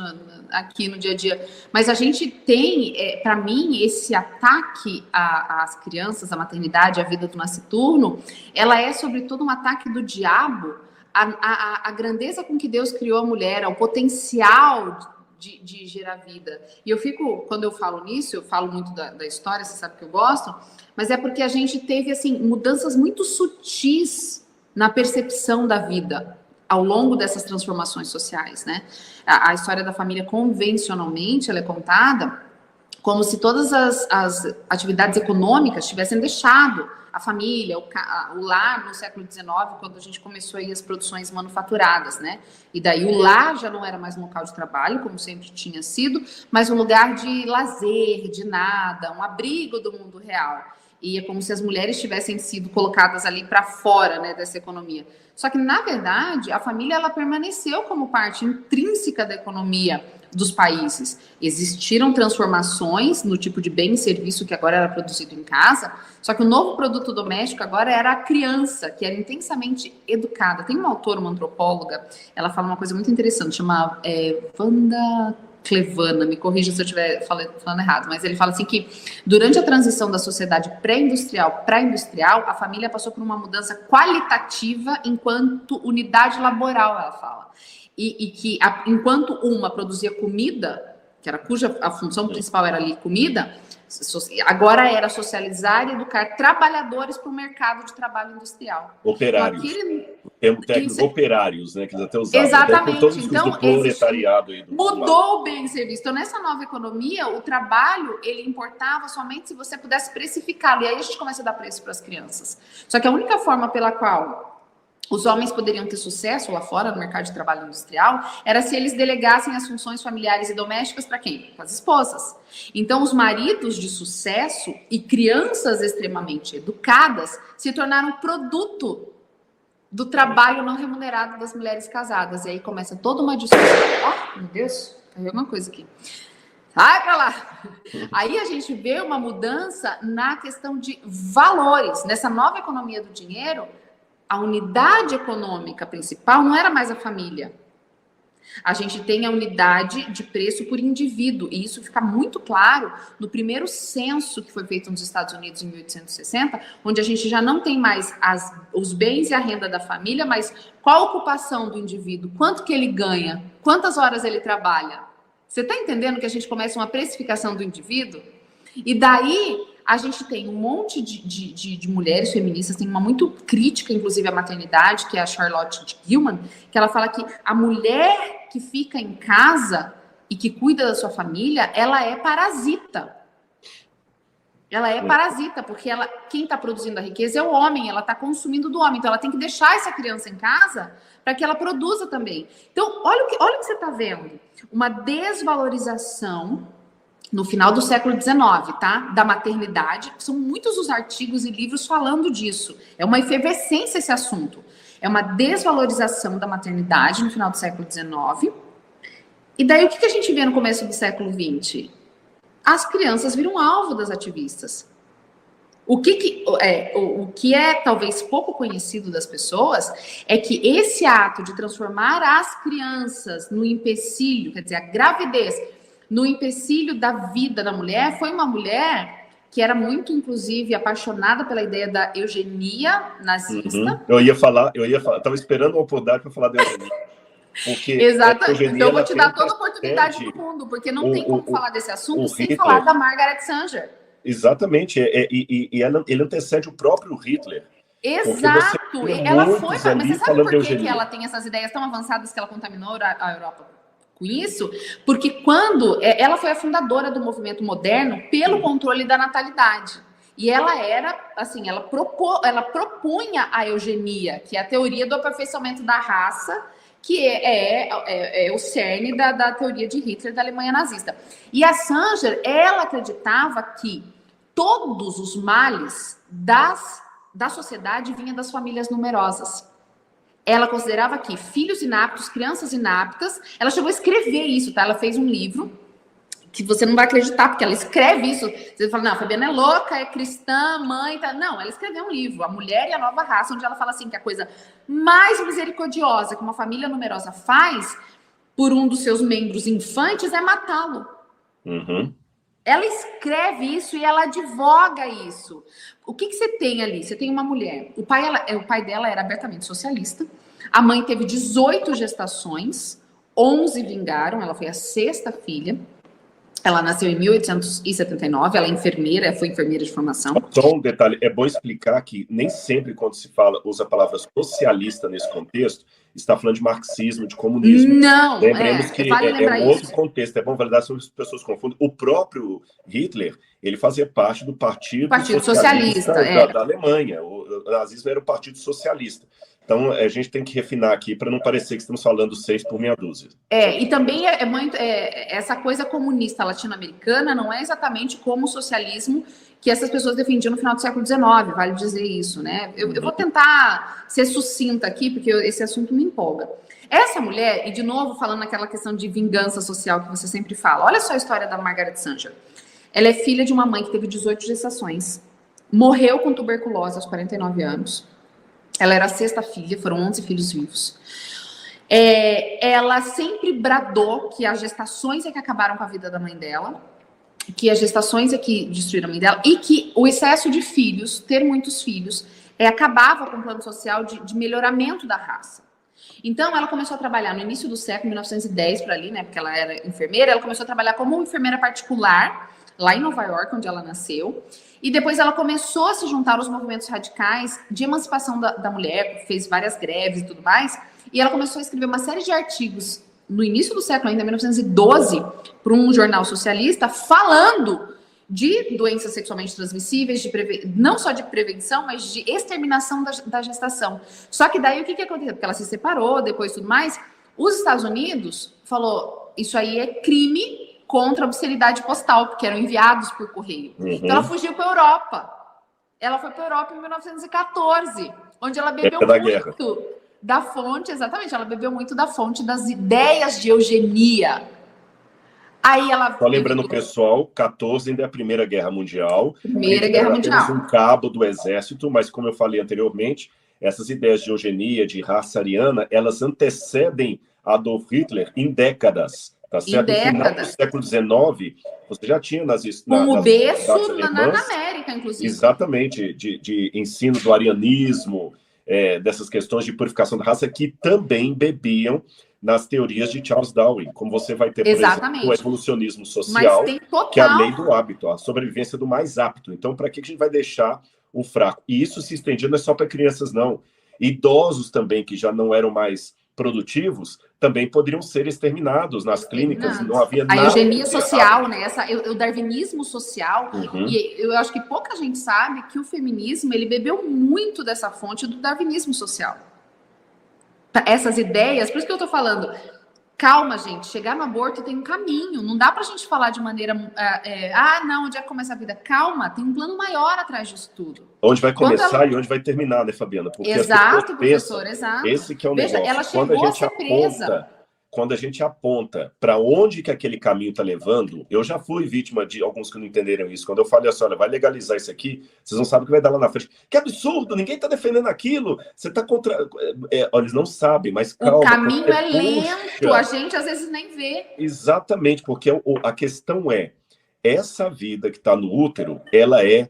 aqui no dia a dia. Mas a gente tem, para mim, esse ataque às crianças, à maternidade, à vida do nasciturno, ela é, sobretudo, um ataque do diabo à grandeza com que Deus criou a mulher, ao potencial de gerar vida. E eu fico, quando eu falo nisso, eu falo muito da história, você sabe que eu gosto, mas é porque a gente teve, assim, mudanças muito sutis na percepção da vida ao longo dessas transformações sociais, né? A história da família, convencionalmente, ela é contada como se todas as atividades econômicas tivessem deixado a família, o lar no século XIX, quando a gente começou aí as produções manufaturadas, né? E daí o lar já não era mais um local de trabalho, como sempre tinha sido, mas um lugar de lazer, de nada, um abrigo do mundo real. E é como se as mulheres tivessem sido colocadas ali para fora, né, dessa economia. Só que, na verdade, a família ela permaneceu como parte intrínseca da economia dos países. Existiram transformações no tipo de bem e serviço que agora era produzido em casa, só que o novo produto doméstico agora era a criança, que era intensamente educada. Tem uma autora, uma antropóloga, ela fala uma coisa muito interessante, chama Wanda Clevana, me corrija se eu estiver falando errado, mas ele fala assim que durante a transição da sociedade pré-industrial para industrial, a família passou por uma mudança qualitativa enquanto unidade laboral, ela fala. E que enquanto uma produzia comida, cuja a função principal era ali comida, agora era socializar e educar trabalhadores para o mercado de trabalho industrial. Operários. Então, termo técnico, operários, né? Que eles até usavam. Exatamente. Então, do proletariado aí mudou o bem serviço. Então, nessa nova economia, o trabalho, ele importava somente se você pudesse precificá-lo. E aí a gente começa a dar preço para as crianças. Só que a única forma pela qual os homens poderiam ter sucesso lá fora no mercado de trabalho industrial era se eles delegassem as funções familiares e domésticas para quem? Para as esposas. Então, os maridos de sucesso e crianças extremamente educadas se tornaram produto do trabalho não remunerado das mulheres casadas. E aí começa toda uma discussão. Oh, meu Deus, caiu alguma coisa aqui. Sai pra lá! Aí a gente vê uma mudança na questão de valores. Nessa nova economia do dinheiro, a unidade econômica principal não era mais a família. A gente tem a unidade de preço por indivíduo, e isso fica muito claro no primeiro censo que foi feito nos Estados Unidos em 1860, onde a gente já não tem mais os bens e a renda da família, mas qual a ocupação do indivíduo, quanto que ele ganha, quantas horas ele trabalha. Você está entendendo que a gente começa uma precificação do indivíduo? E daí a gente tem um monte de mulheres feministas, tem uma muito crítica, inclusive, à maternidade, que é a Charlotte Gilman, que ela fala que a mulher que fica em casa e que cuida da sua família, ela é parasita. Ela é parasita, porque quem está produzindo a riqueza é o homem, ela está consumindo do homem, então ela tem que deixar essa criança em casa para que ela produza também. Então, olha o que você está vendo. Uma desvalorização no final do século XIX, tá? Da maternidade. São muitos os artigos e livros falando disso. É uma efervescência esse assunto. É uma desvalorização da maternidade no final do século XIX. E daí o que a gente vê no começo do século XX? As crianças viram alvo das ativistas. O que é talvez pouco conhecido das pessoas é que esse ato de transformar as crianças no empecilho, quer dizer, a gravidez, no empecilho da vida da mulher, foi uma mulher que era muito, inclusive, apaixonada pela ideia da eugenia nazista. Uhum. Eu ia falar, estava esperando uma oportunidade para falar da eugenia. Porque exatamente. Então eu vou te dar toda a oportunidade do mundo, porque não tem como falar desse assunto sem Hitler, falar da Margaret Sanger. Exatamente, ele antecede o próprio Hitler. Exato, ela foi, mas você sabe por que ela tem essas ideias tão avançadas que ela contaminou a Europa com isso? Porque quando ela foi a fundadora do movimento moderno pelo controle da natalidade. E ela era, assim, ela propunha a eugenia, que é a teoria do aperfeiçoamento da raça, que é o cerne da teoria de Hitler da Alemanha nazista. E a Sanger, ela acreditava que todos os males da sociedade vinham das famílias numerosas. Ela considerava que filhos inaptos, crianças inaptas, ela chegou a escrever isso, tá? Ela fez um livro que você não vai acreditar, porque ela escreve isso. Você fala, não, a Fabiana é louca, é cristã, mãe, tá. Não, ela escreveu um livro, A Mulher e a Nova Raça, onde ela fala assim, que a coisa mais misericordiosa que uma família numerosa faz por um dos seus membros infantes é matá-lo. Uhum. Ela escreve isso e ela advoga isso. O que você tem ali? Você tem uma mulher. O pai dela era abertamente socialista. A mãe teve 18 gestações, 11 vingaram, ela foi a 6ª filha. Ela nasceu em 1879, ela é enfermeira, foi enfermeira de formação. Só um detalhe, é bom explicar que nem sempre quando se usa a palavra socialista nesse contexto, está falando de marxismo, de comunismo. Não, Lembremos que vale é um outro isso. contexto, é bom validar se as pessoas confundem. O próprio Hitler, ele fazia parte do Partido Socialista da Alemanha. O nazismo era o Partido Socialista. Então, a gente tem que refinar aqui para não parecer que estamos falando 6 por meia dúzia. E também essa coisa comunista latino-americana não é exatamente como o socialismo que essas pessoas defendiam no final do século XIX, vale dizer isso, né? Eu vou tentar ser sucinta aqui, porque esse assunto me empolga. Essa mulher, e de novo falando naquela questão de vingança social que você sempre fala, olha só a história da Margaret Sanger. Ela é filha de uma mãe que teve 18 gestações, morreu com tuberculose aos 49 anos, ela era a 6ª filha, foram 11 filhos vivos. Ela sempre bradou que as gestações é que acabaram com a vida da mãe dela, que as gestações é que destruíram a mãe dela, e que o excesso de filhos, ter muitos filhos, acabava com o plano social de melhoramento da raça. Então, ela começou a trabalhar no início do século, 1910, para ali, né, porque ela era enfermeira, ela começou a trabalhar como enfermeira particular, lá em Nova York, onde ela nasceu, e depois ela começou a se juntar aos movimentos radicais de emancipação da mulher, fez várias greves e tudo mais, e ela começou a escrever uma série de artigos no início do século, ainda em 1912, para um jornal socialista, falando de doenças sexualmente transmissíveis, não só de prevenção, mas de exterminação da gestação. Só que daí o que aconteceu? Porque ela se separou, depois tudo mais, os Estados Unidos falou, isso aí é crime contra a obscenidade postal, porque eram enviados por correio. Uhum. Então ela fugiu para a Europa. Ela foi para a Europa em 1914, onde ela bebeu muito da fonte, exatamente, ela bebeu muito da fonte das ideias de eugenia. Aí ela... Só lembrando, pessoal, 14 ainda é a Primeira Guerra Mundial. Primeira Guerra Mundial. Um cabo do exército, mas como eu falei anteriormente, essas ideias de eugenia, de raça ariana, elas antecedem Adolf Hitler em décadas. Tá certo? No final do século XIX, você já tinha nas o berço na América, inclusive. Exatamente, de ensino do arianismo, dessas questões de purificação da raça, que também bebiam nas teorias de Charles Darwin, como você vai ter, por exemplo, o evolucionismo social, que é a lei do hábito, a sobrevivência do mais apto. Então, para que a gente vai deixar o fraco? E isso se estendia não é só para crianças, não. Idosos também, que já não eram mais produtivos, também poderiam ser exterminados nas clínicas, não havia nada. A eugenia social, né? O darwinismo social, e eu acho que pouca gente sabe que o feminismo, ele bebeu muito dessa fonte do darwinismo social. Essas ideias, por isso que eu tô falando, calma, gente, chegar no aborto tem um caminho, não dá pra gente falar de maneira, não, onde é que começa a vida? Calma, tem um plano maior atrás disso tudo. Onde vai começar e onde vai terminar, né, Fabiana? Porque exato, professor, exato. Esse que é o Veja, negócio. ela chegou a ser presa. Quando a gente aponta para onde que aquele caminho está levando, eu já fui vítima de alguns que não entenderam isso. Quando eu falei assim, olha, vai legalizar isso aqui, vocês não sabem o que vai dar lá na frente. Que absurdo, ninguém está defendendo aquilo. Você está contra... Olha, eles não sabem, mas calma. O caminho é lento, a gente às vezes nem vê. Exatamente, porque a questão essa vida que está no útero, ela é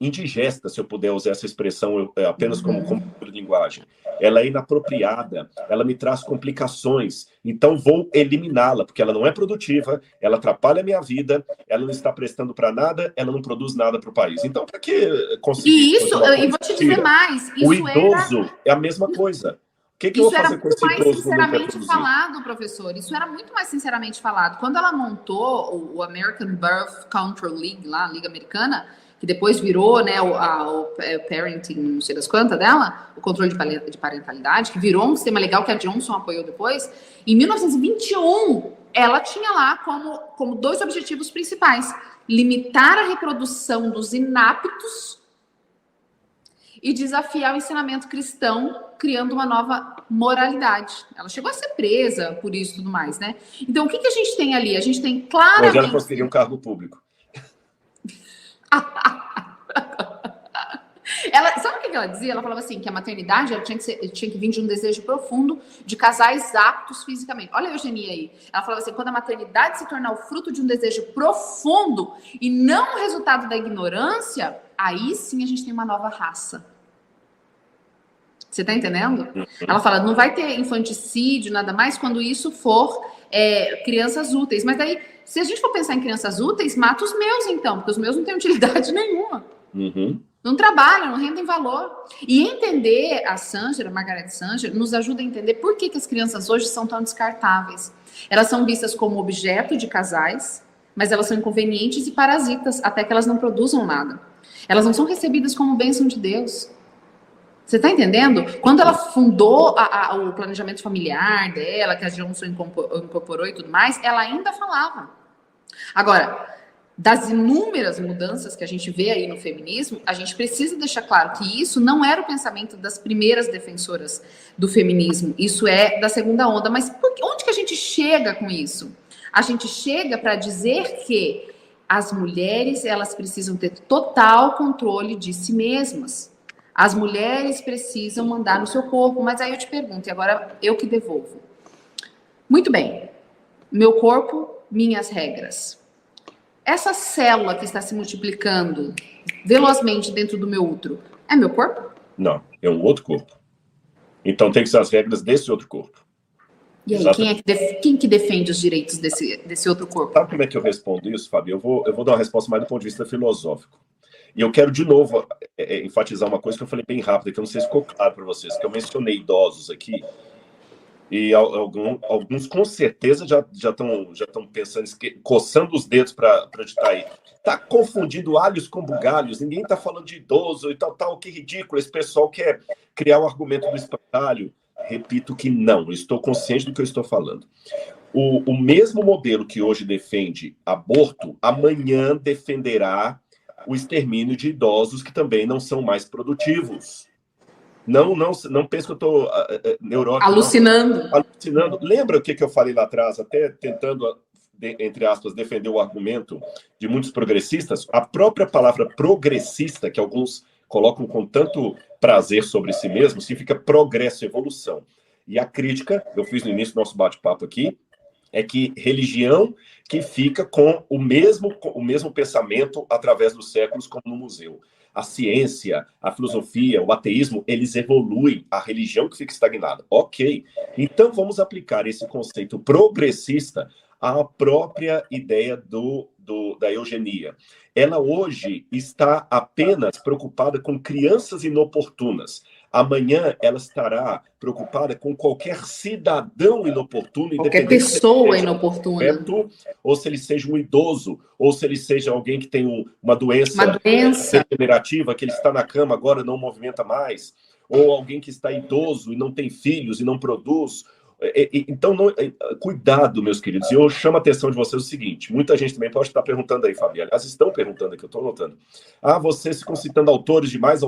indigesta, se eu puder usar essa expressão apenas como de linguagem. Ela é inapropriada, ela me traz complicações, então vou eliminá-la, porque ela não é produtiva, ela atrapalha a minha vida, ela não está prestando para nada, ela não produz nada para o país. Então, para que conseguir... E vou te dizer mais, o idoso é a mesma coisa. O que eu vou fazer com esse idoso? Isso era muito mais sinceramente falado, professor. Isso era muito mais sinceramente falado. Quando ela montou o American Birth Control League, lá, a Liga Americana, que depois virou, né, o parenting, não sei das quantas dela, o controle de parentalidade, que virou um sistema legal que a Johnson apoiou depois. Em 1921, ela tinha lá como 2 objetivos principais: limitar a reprodução dos inaptos e desafiar o ensinamento cristão, criando uma nova moralidade. Ela chegou a ser presa por isso e tudo mais, né? Então, o que a gente tem ali? A gente tem claramente... Hoje ela conseguiria um cargo público. Sabe o que ela dizia? Ela falava assim, que a maternidade ela tinha que vir de um desejo profundo de casais aptos fisicamente. Olha a eugenia aí. Ela falava assim, quando a maternidade se tornar o fruto de um desejo profundo e não o resultado da ignorância, aí sim a gente tem uma nova raça. Você tá entendendo? Ela fala, não vai ter infanticídio, nada mais, quando isso for crianças úteis. Mas daí, se a gente for pensar em crianças úteis, mata os meus então, porque os meus não têm utilidade nenhuma. Uhum. Não trabalham, não rendem valor. E entender a Margaret Sanger, nos ajuda a entender por que as crianças hoje são tão descartáveis. Elas são vistas como objeto de casais, mas elas são inconvenientes e parasitas, até que elas não produzam nada. Elas não são recebidas como bênção de Deus. Você está entendendo? Quando ela fundou o planejamento familiar dela, que a Johnson incorporou e tudo mais, ela ainda falava. Agora, das inúmeras mudanças que a gente vê aí no feminismo, a gente precisa deixar claro que isso não era o pensamento das primeiras defensoras do feminismo. Isso é da segunda onda. Mas onde que a gente chega com isso? A gente chega para dizer que as mulheres, elas precisam ter total controle de si mesmas. As mulheres precisam mandar no seu corpo. Mas aí eu te pergunto, e agora eu que devolvo. Muito bem. Meu corpo, minhas regras. Essa célula que está se multiplicando velozmente dentro do meu útero, é meu corpo? Não, é um outro corpo. Então tem que ser as regras desse outro corpo. E aí, quem que defende os direitos desse outro corpo? Sabe como é que eu respondo isso, Fábio? Eu vou dar uma resposta mais do ponto de vista filosófico. E eu quero, de novo, enfatizar uma coisa que eu falei bem rápido, que eu não sei se ficou claro para vocês, que eu mencionei idosos aqui, e alguns com certeza já estão pensando, coçando os dedos para digitar aí. Está confundindo alhos com bugalhos, ninguém está falando de idoso e tal, que ridículo, esse pessoal quer criar o argumento do espantalho. Repito que não, eu estou consciente do que eu estou falando. O mesmo modelo que hoje defende aborto, amanhã defenderá o extermínio de idosos que também não são mais produtivos. Não pense que eu estou neurótico. Alucinando. Lembra o que eu falei lá atrás, até tentando, entre aspas, defender o argumento de muitos progressistas? A própria palavra progressista, que alguns colocam com tanto prazer sobre si mesmo, significa progresso, evolução. E a crítica, eu fiz no início do nosso bate-papo aqui, é que religião que fica com o mesmo pensamento através dos séculos, como no museu. A ciência, a filosofia, o ateísmo, eles evoluem. A religião que fica estagnada. Ok. Então, vamos aplicar esse conceito progressista à própria ideia da eugenia. Ela hoje está apenas preocupada com crianças inoportunas. Amanhã ela estará preocupada com qualquer cidadão inoportuno, qualquer pessoa inoportuna. Ou se ele seja um idoso, ou se ele seja alguém que tem uma doença degenerativa, que ele está na cama agora não movimenta mais, ou alguém que está idoso e não tem filhos e não produz. Então, cuidado, meus queridos. E eu chamo a atenção de vocês o seguinte, muita gente também pode estar perguntando aí, Fabi, aliás, estão perguntando aqui, eu estou anotando. Vocês ficam citando autores demais,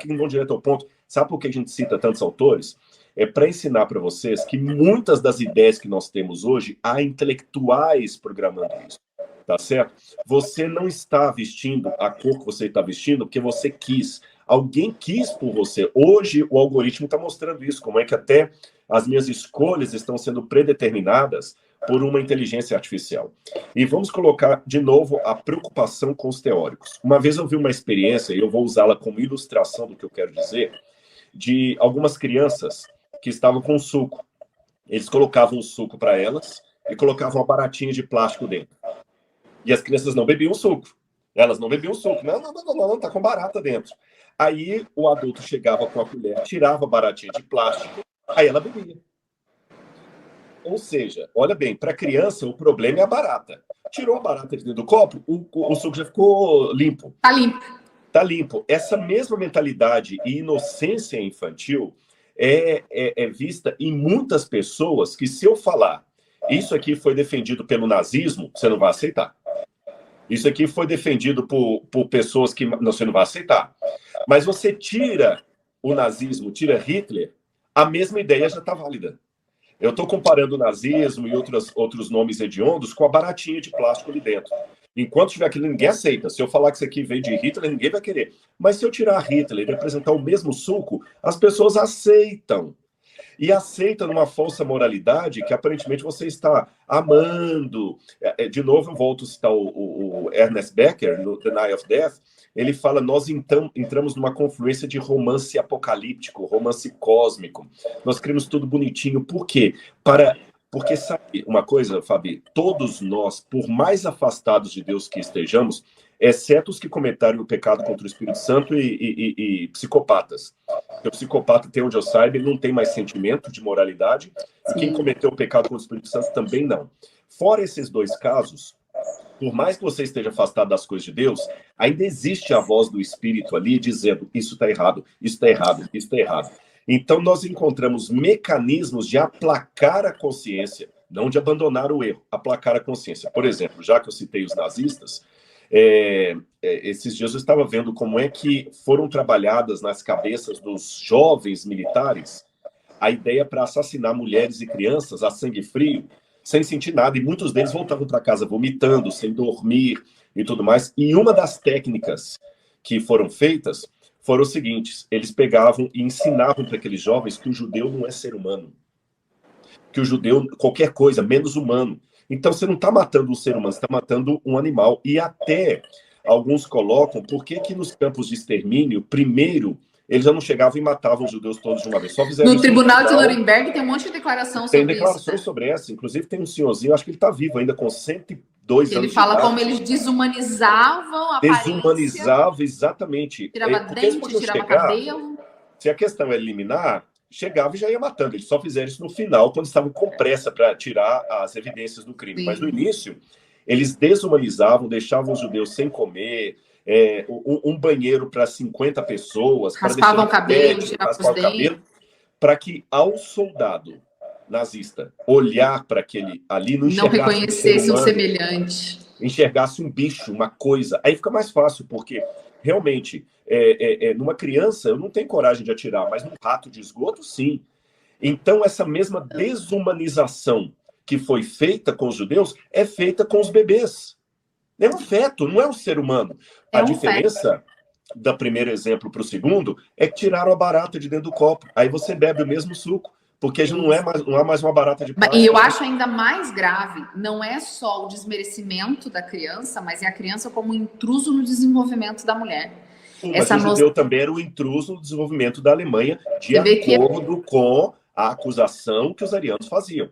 que não vão direto ao ponto. Sabe por que a gente cita tantos autores? É para ensinar para vocês que muitas das ideias que nós temos hoje, há intelectuais programando isso. Tá certo? Você não está vestindo a cor que você está vestindo porque você quis. Alguém quis por você. Hoje, o algoritmo está mostrando isso, como é que até as minhas escolhas estão sendo predeterminadas por uma inteligência artificial. E vamos colocar, de novo, a preocupação com os teóricos. Uma vez eu vi uma experiência, e eu vou usá-la como ilustração do que eu quero dizer, de algumas crianças que estavam com suco. Eles colocavam o suco para elas e colocavam uma baratinha de plástico dentro. E as crianças não bebiam suco. Elas não bebiam suco. Não, tá com barata dentro. Aí o adulto chegava com a colher, tirava a baratinha de plástico, aí ela bebia. Ou seja, olha bem, para a criança o problema é a barata. Tirou a barata de dentro do copo, o suco já ficou limpo. Tá limpo. Essa mesma mentalidade e inocência infantil é vista em muitas pessoas que, se eu falar isso aqui foi defendido pelo nazismo, você não vai aceitar. Isso aqui foi defendido por pessoas que você não vai aceitar. Mas você tira o nazismo, tira Hitler, a mesma ideia já está válida. Eu estou comparando o nazismo e outros nomes hediondos com a baratinha de plástico ali dentro. Enquanto tiver aquilo, ninguém aceita. Se eu falar que isso aqui veio de Hitler, ninguém vai querer. Mas se eu tirar Hitler e representar o mesmo suco, as pessoas aceitam. E aceita numa falsa moralidade que aparentemente você está amando. De novo, eu volto a citar o Ernest Becker, no The Night of Death. Ele fala, nós entramos numa confluência de romance apocalíptico, romance cósmico. Nós queremos tudo bonitinho. Por quê? Porque sabe uma coisa, Fabi? Todos nós, por mais afastados de Deus que estejamos, exceto os que cometaram o pecado contra o Espírito Santo e psicopatas. Porque o psicopata, até onde eu saiba, ele não tem mais sentimento de moralidade, e quem cometeu o pecado contra o Espírito Santo também não. Fora esses dois casos, por mais que você esteja afastado das coisas de Deus, ainda existe a voz do Espírito ali dizendo, isso está errado, isso está errado, isso está errado. Então nós encontramos mecanismos de aplacar a consciência, não de abandonar o erro, aplacar a consciência. Por exemplo, já que eu citei os nazistas, esses dias eu estava vendo como é que foram trabalhadas nas cabeças dos jovens militares a ideia para assassinar mulheres e crianças a sangue frio, sem sentir nada, e muitos deles voltavam para casa vomitando, sem dormir e tudo mais. E uma das técnicas que foram feitas foram os seguintes, eles pegavam e ensinavam para aqueles jovens que o judeu não é ser humano, que o judeu, qualquer coisa, menos humano. Então, você não está matando um ser humano, você está matando um animal. E até alguns colocam, por que nos campos de extermínio, primeiro, eles já não chegavam e matavam os judeus todos de uma vez. Só fizeram no Tribunal de Nuremberg tem um monte de declaração sobre isso. Tem declarações sobre essa. Inclusive, tem um senhorzinho, acho que ele está vivo ainda, com 102 anos. Ele fala como eles desumanizavam a aparência. Desumanizava, exatamente. Tirava dente, tirava cabelo. Se a questão é eliminar, chegava e já ia matando. Eles só fizeram isso no final, quando estavam com pressa para tirar as evidências do crime. Sim. Mas no início, eles desumanizavam, deixavam os judeus sem comer, um banheiro para 50 pessoas, raspavam o cabelo, tiravam os dentes, para que ao soldado nazista olhar para aquele ali, não reconhecesse um semelhante, enxergasse um bicho, uma coisa. Aí fica mais fácil, porque realmente, numa criança, eu não tenho coragem de atirar, mas num rato de esgoto, sim. Então, essa mesma desumanização que foi feita com os judeus é feita com os bebês. É um feto, não é um ser humano. A diferença do primeiro exemplo para o segundo é que tiraram a barata de dentro do copo. Aí você bebe o mesmo suco, porque já não há mais uma barata de plástico. E eu acho ainda mais grave, não é só o desmerecimento da criança, mas é a criança como intruso no desenvolvimento da mulher. Mas o judeu também era o intruso no desenvolvimento da Alemanha, de acordo com a acusação que os arianos faziam.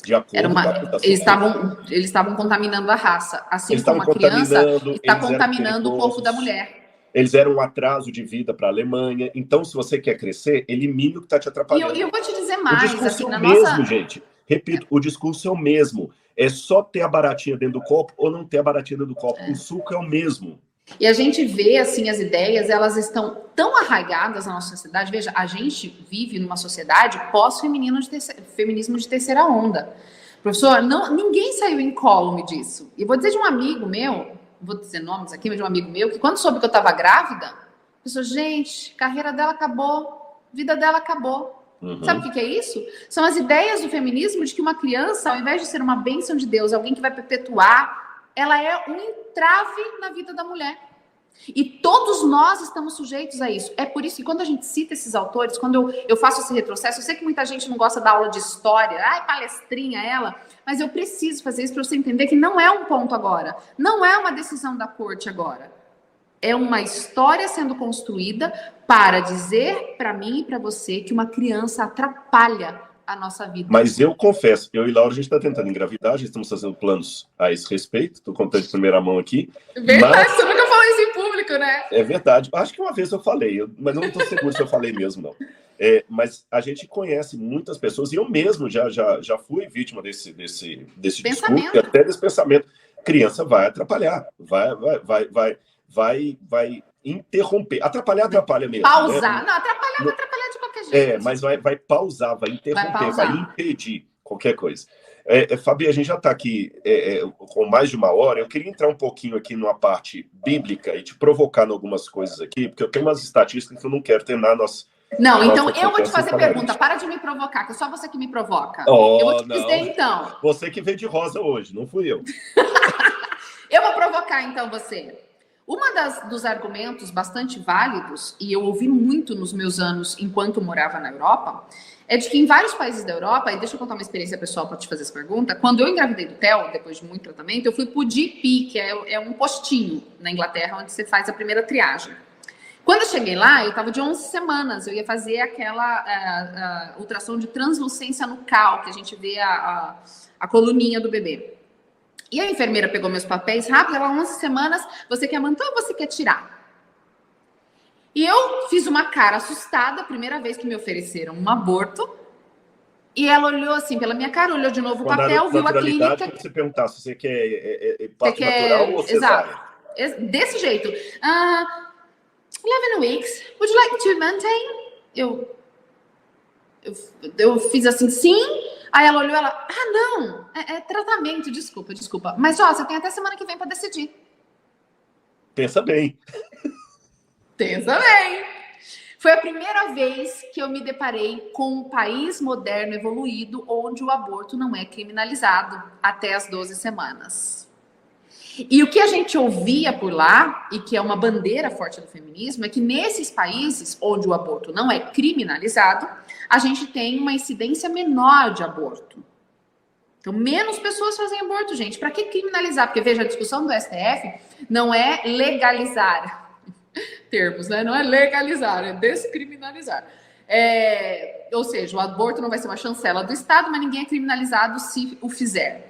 De acordo com a acusação. Eles estavam contaminando a raça. Assim como a criança está contaminando o corpo da mulher. Eles eram um atraso de vida para a Alemanha. Então, se você quer crescer, elimine o que está te atrapalhando. E eu vou te dizer mais. O discurso é o mesmo, gente. Repito, o discurso é o mesmo. É só ter a baratinha dentro do copo ou não ter a baratinha dentro do copo. O suco é o mesmo. E a gente vê, assim, as ideias, elas estão tão arraigadas na nossa sociedade. Veja, a gente vive numa sociedade pós-feminismo de terceira onda. Professor, ninguém saiu incólume disso. E vou dizer de um amigo meu, vou dizer nomes aqui, mas de um amigo meu, que quando soube que eu estava grávida, pensou, gente, carreira dela acabou, vida dela acabou. Uhum. Sabe o que é isso? São as ideias do feminismo de que uma criança, ao invés de ser uma bênção de Deus, alguém que vai perpetuar, ela é um entrave na vida da mulher. E todos nós estamos sujeitos a isso. É por isso que quando a gente cita esses autores, quando eu faço esse retrocesso, eu sei que muita gente não gosta da aula de história, palestrinha ela, mas eu preciso fazer isso para você entender que não é um ponto agora, não é uma decisão da corte agora. É uma história sendo construída para dizer para mim e para você que uma criança atrapalha a nossa vida. Mas eu confesso, eu e Laura, a gente está tentando engravidar, já estamos fazendo planos a esse respeito, estou contando de primeira mão aqui. Verdade, você nunca falou isso em público, né? É verdade, acho que uma vez eu falei, mas eu não estou seguro se eu falei mesmo, não. Mas a gente conhece muitas pessoas, e eu mesmo já fui vítima desse discurso, até desse pensamento. Criança vai atrapalhar, vai interromper. Atrapalha mesmo. Pausar. Né? Não, atrapalhar de qualquer jeito. Mas vai pausar, vai interromper, vai impedir. qualquer coisa. Fabi, a gente já está aqui com mais de uma hora. Eu queria entrar um pouquinho aqui numa parte bíblica e te provocar em algumas coisas aqui, porque eu tenho umas estatísticas que eu não quero terminar Não, então eu vou te fazer pergunta. Para de me provocar, que é só você que me provoca. Oh, eu vou te dizer, então. Você que veio de rosa hoje, não fui eu. Eu vou provocar, então, você. Dos argumentos bastante válidos, e eu ouvi muito nos meus anos enquanto morava na Europa, é de que em vários países da Europa, e deixa eu contar uma experiência pessoal para te fazer essa pergunta, quando eu engravidei do Theo, depois de muito tratamento, eu fui para o GP, que é um postinho na Inglaterra, onde você faz a primeira triagem. Quando eu cheguei lá, eu estava de 11 semanas, eu ia fazer aquela ultrassom de translucência nucal, que a gente vê a coluninha do bebê. E a enfermeira pegou meus papéis rápido, ela 11 semanas, você quer manter ou você quer tirar? E eu fiz uma cara assustada, a primeira vez que me ofereceram um aborto, e ela olhou assim, pela minha cara, olhou de novo o papel, viu a clínica... Quando você perguntar se você quer parto natural ou cesárea. Exato, desse jeito. 11 weeks, would you like to maintain? Eu fiz assim, sim. Aí ela olhou, não, é tratamento, desculpa. Mas, você tem até semana que vem para decidir. Pensa bem. Pensa bem. Foi a primeira vez que eu me deparei com um país moderno, evoluído, onde o aborto não é criminalizado até as 12 semanas. E o que a gente ouvia por lá, e que é uma bandeira forte do feminismo, é que nesses países onde o aborto não é criminalizado, a gente tem uma incidência menor de aborto. Então, menos pessoas fazem aborto, gente. Para que criminalizar? Porque, veja, a discussão do STF não é legalizar termos, né? Não é legalizar, é descriminalizar. Ou seja, o aborto não vai ser uma chancela do Estado, mas ninguém é criminalizado se o fizer.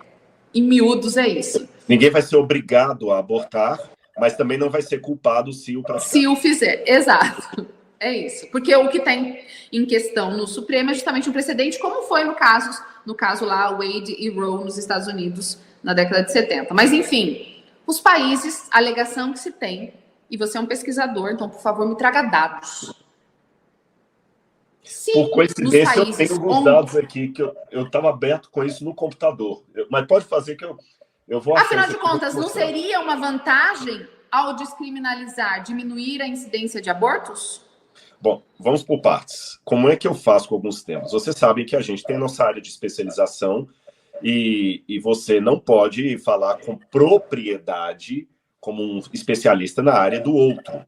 Em miúdos é isso. Ninguém vai ser obrigado a abortar, mas também não vai ser culpado se o praticar. Se o fizer, exato. É isso. Porque o que está em questão no Supremo é justamente um precedente, como foi no caso lá, Wade e Roe nos Estados Unidos, na década de 70. Mas, enfim, os países, a alegação que se tem, e você é um pesquisador, então, por favor, me traga dados. Por coincidência, eu tenho alguns dados aqui, que eu estava aberto com isso no computador. Mas pode fazer que eu vou... Afinal de contas, não seria uma vantagem, ao descriminalizar, diminuir a incidência de abortos? Bom, vamos por partes. Como é que eu faço com alguns temas? Vocês sabem que a gente tem a nossa área de especialização e você não pode falar com propriedade como um especialista na área do outro.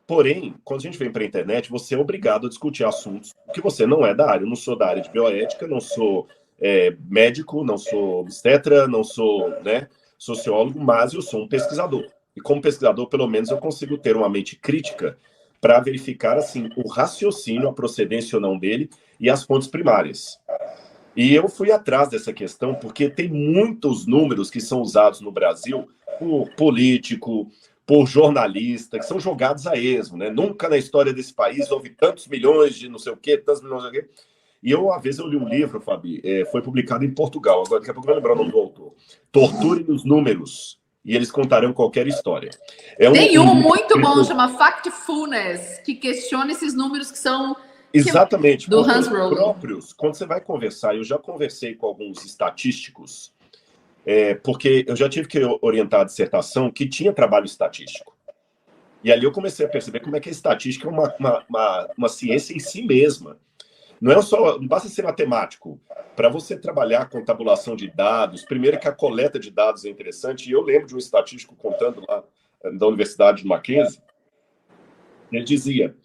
Porém, quando a gente vem para a internet, você é obrigado a discutir assuntos que você não é da área. Eu não sou da área de bioética, não sou médico, não sou obstetra, não sou sociólogo, mas eu sou um pesquisador. E como pesquisador, pelo menos, eu consigo ter uma mente crítica para verificar assim, o raciocínio, a procedência ou não dele e as fontes primárias. E eu fui atrás dessa questão porque tem muitos números que são usados no Brasil por político, por jornalista, que são jogados a esmo, né? Nunca na história desse país houve tantos milhões de não sei o quê, tantos milhões de não sei o quê. E uma vez eu li um livro, Fabi, foi publicado em Portugal, agora daqui a pouco eu vou lembrar o nome do autor. Torture nos Números, e eles contarão qualquer história. Tem um muito bom, chama Factfulness, que questiona esses números que são... Exatamente. Do Hans Rowling. Próprios, quando você vai conversar, eu já conversei com alguns estatísticos, porque eu já tive que orientar a dissertação que tinha trabalho estatístico. E ali eu comecei a perceber como é que a estatística é uma ciência em si mesma. Não basta ser matemático. Para você trabalhar com tabulação de dados, primeiro que a coleta de dados é interessante, e eu lembro de um estatístico contando lá da Universidade de Mackenzie, ele dizia,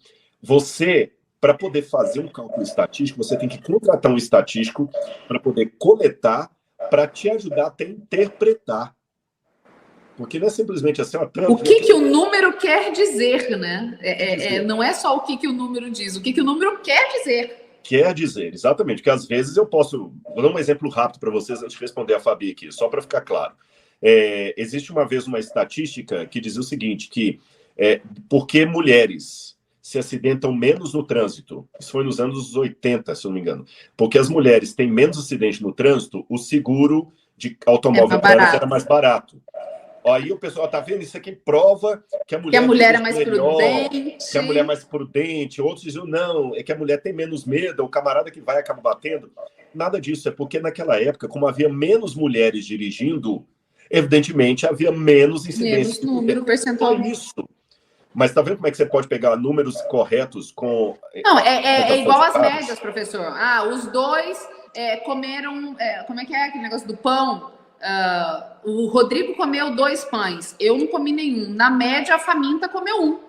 para poder fazer um cálculo estatístico, você tem que contratar um estatístico para poder coletar, para te ajudar até a interpretar. Porque não é simplesmente assim... O que o número quer dizer, né? Não é só o que o número diz, o que o número quer dizer. Quer dizer, exatamente. Porque às vezes eu posso... Vou dar um exemplo rápido para vocês antes de responder a Fabi aqui, só para ficar claro. Existe uma vez uma estatística que dizia o seguinte, que porque mulheres se acidentam menos no trânsito, isso foi nos anos 80, se eu não me engano, porque as mulheres têm menos acidente no trânsito, o seguro de automóvel para elas era mais barato. Aí o pessoal tá vendo, isso aqui prova que a mulher é mais prudente. Que a mulher é mais prudente. Outros diziam, não, é que a mulher tem menos medo, o camarada que vai acaba batendo. nada disso. É porque naquela época, como havia menos mulheres dirigindo, evidentemente havia menos incidência. Menos número Só percentual. isso. Mas tá vendo como é que você pode pegar números corretos com... Não, é igual às médias, professor. Os dois comeram... como é que é aquele negócio do pão? O Rodrigo comeu 2 pães. Eu não comi nenhum. Na média, a faminta comeu 1.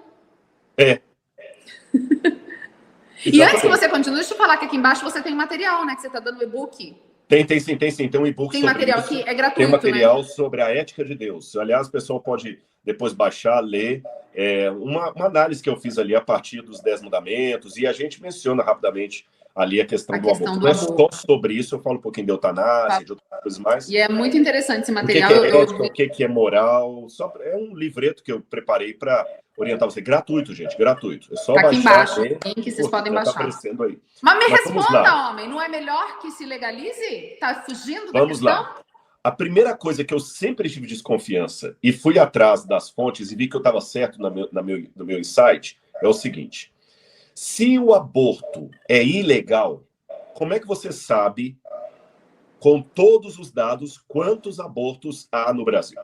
E antes que você continue, deixa eu falar que aqui embaixo você tem material, né? Que você está dando e-book. Tem sim. Tem um e-book tem sobre material isso. Que é gratuito, tem material, né? sobre a ética de Deus. Aliás, o pessoal pode depois baixar, ler. Uma análise que eu fiz ali a partir dos 10 mandamentos, e a gente menciona rapidamente ali a questão do aborto. Não é só sobre isso, eu falo um pouquinho de eutanásia, de outras coisas mais. E é muito interessante esse material. O que é ética, o que é moral. É um livreto que eu preparei para orientar você. Gratuito, gente, gratuito. É só baixar. Aqui embaixo, link que vocês podem baixar. Tá aparecendo aí. Mas me responda, homem, não é melhor que se legalize? Tá fugindo da questão? Vamos lá. A primeira coisa que eu sempre tive desconfiança e fui atrás das fontes e vi que eu estava certo no meu insight é o seguinte: se o aborto é ilegal, como é que você sabe, com todos os dados, quantos abortos há no Brasil?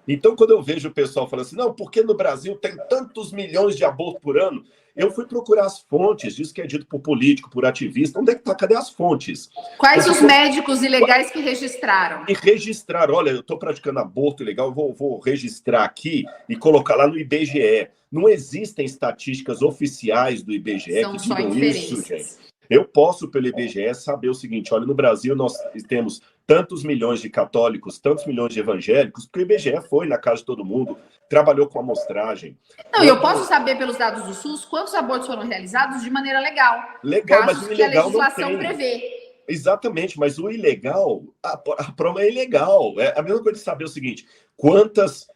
Então, quando eu vejo o pessoal falando assim, não, porque no Brasil tem tantos milhões de abortos por ano, eu fui procurar as fontes, disso que é dito por político, por ativista. Onde é que tá? Cadê as fontes? Quais os médicos ilegais que registraram? E registraram. Olha, eu estou praticando aborto ilegal, eu vou registrar aqui e colocar lá no IBGE. Não existem estatísticas oficiais do IBGE São que só digam inferências. isso, gente. Eu posso, pelo IBGE, saber o seguinte: olha, no Brasil nós temos tantos milhões de católicos, tantos milhões de evangélicos, porque o IBGE foi na casa de todo mundo, trabalhou com amostragem. Não, eu posso saber pelos dados do SUS quantos abortos foram realizados de maneira legal. Legal, mas o ilegal que a legislação não tem. prevê. Exatamente, mas o ilegal, a prova é ilegal. É a mesma coisa de saber o seguinte: quantos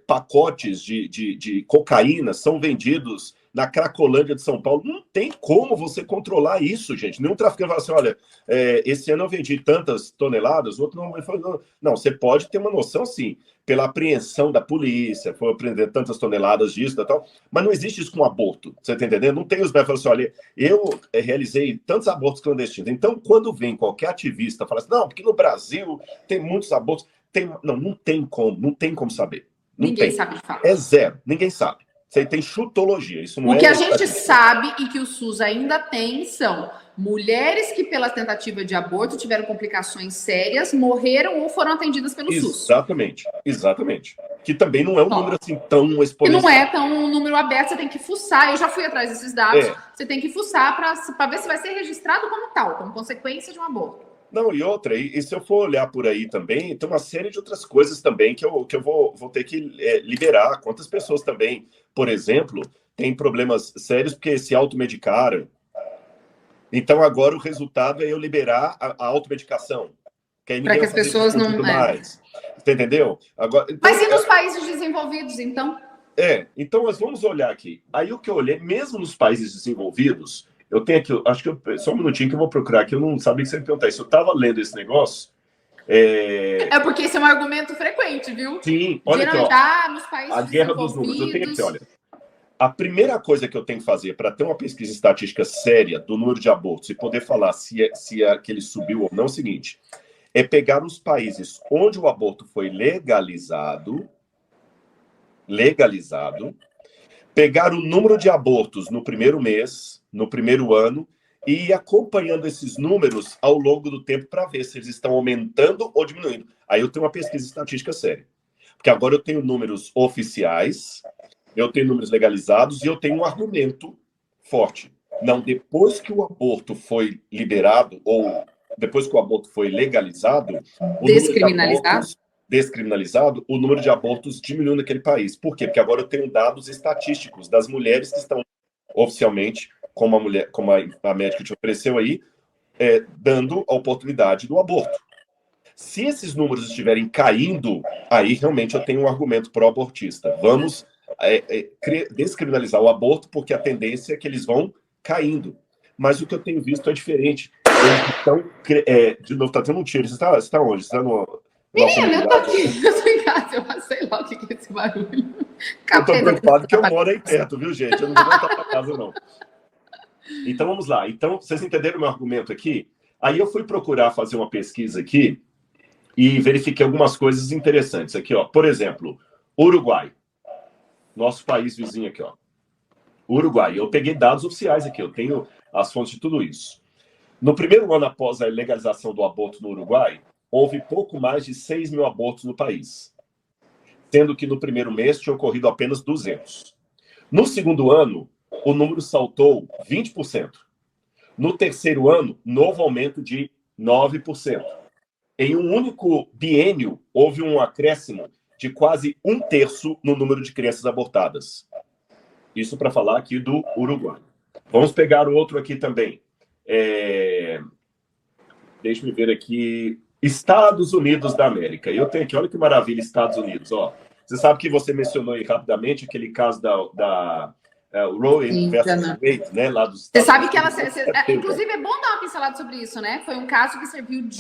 pacotes de cocaína são vendidos na Cracolândia de São Paulo? Não tem como você controlar isso, gente. Nenhum traficante fala assim, olha, esse ano eu vendi tantas toneladas, o outro não. Não, você pode ter uma noção, sim, pela apreensão da polícia, foi apreender tantas toneladas disso e tal, mas não existe isso com aborto, você tá entendendo? Não tem os médicos falando assim, olha, eu realizei tantos abortos clandestinos. Então, quando vem qualquer ativista falar assim, não, porque no Brasil tem muitos abortos, não tem como saber. Ninguém sabe de fato. É zero, ninguém sabe. Você tem chutologia. Isso não o que a gente sabe e que o SUS ainda tem são mulheres que, pela tentativa de aborto, tiveram complicações sérias, morreram ou foram atendidas pelo SUS. Exatamente. Que também não é um número assim tão exponencial. Que não é tão um número aberto, você tem que fuçar. Eu já fui atrás desses dados. Você tem que fuçar para ver se vai ser registrado como tal, como consequência de um aborto. Não, e outra, e se eu for olhar por aí também, tem uma série de outras coisas também que eu vou ter que liberar. Quantas pessoas também, por exemplo, têm problemas sérios porque se automedicaram. Então, agora o resultado é eu liberar a automedicação. Para que as pessoas não... mais. Você entendeu? Agora, então, mas e nos países desenvolvidos, então? Então nós vamos olhar aqui. Aí o que eu olhei, mesmo nos países desenvolvidos... Eu tenho aqui, acho que só um minutinho que eu vou procurar aqui. Eu não sabia que você me perguntar isso. Eu estava lendo esse negócio. Porque esse é um argumento frequente, viu? Sim, olha aqui, ó, nos países a guerra dos números. Eu tenho aqui, olha. A primeira coisa que eu tenho que fazer para ter uma pesquisa estatística séria do número de abortos e poder falar se aquele subiu ou não é o seguinte: é pegar os países onde o aborto foi legalizado, pegar o número de abortos no primeiro mês, no primeiro ano, e ir acompanhando esses números ao longo do tempo para ver se eles estão aumentando ou diminuindo. Aí eu tenho uma pesquisa estatística séria. Porque agora eu tenho números oficiais, eu tenho números legalizados e eu tenho um argumento forte. Não, depois que o aborto foi liberado, ou depois que o aborto foi legalizado... descriminalizado, o número de abortos diminuiu naquele país. Por quê? Porque agora eu tenho dados estatísticos das mulheres que estão oficialmente, como a médica te ofereceu aí, dando a oportunidade do aborto. Se esses números estiverem caindo, aí realmente eu tenho um argumento pró-abortista. Vamos descriminalizar o aborto, porque a tendência é que eles vão caindo. Mas o que eu tenho visto é diferente. Eles estão... de novo, está tendo um tiro. Você está onde? Você está no... Menina, eu tô aqui, eu tô em casa, eu sei lá o que é esse barulho. Eu tô preocupado que eu moro aí perto, viu, gente? Eu não vou voltar pra casa, não. Então, vamos lá. Então, vocês entenderam o meu argumento aqui? Aí eu fui procurar fazer uma pesquisa aqui e verifiquei algumas coisas interessantes aqui, ó. Por exemplo, Uruguai, nosso país vizinho aqui, ó. Uruguai. Eu peguei dados oficiais aqui, eu tenho as fontes de tudo isso. No primeiro ano após a legalização do aborto no Uruguai, houve pouco mais de 6 mil abortos no país, sendo que no primeiro mês tinha ocorrido apenas 200. No segundo ano, o número saltou 20%. No terceiro ano, novo aumento de 9%. Em um único biênio, houve um acréscimo de quase 1/3 no número de crianças abortadas. Isso para falar aqui do Uruguai. Vamos pegar o outro aqui também. Deixa eu ver aqui. Estados Unidos da América. Eu tenho aqui, olha que maravilha, Estados Unidos. Ó. Você sabe que você mencionou aí rapidamente aquele caso da Roe versus Wade, né? Lá dos Estados Você sabe que ela... inclusive, é bom dar uma pincelada sobre isso, né? Foi um caso que serviu de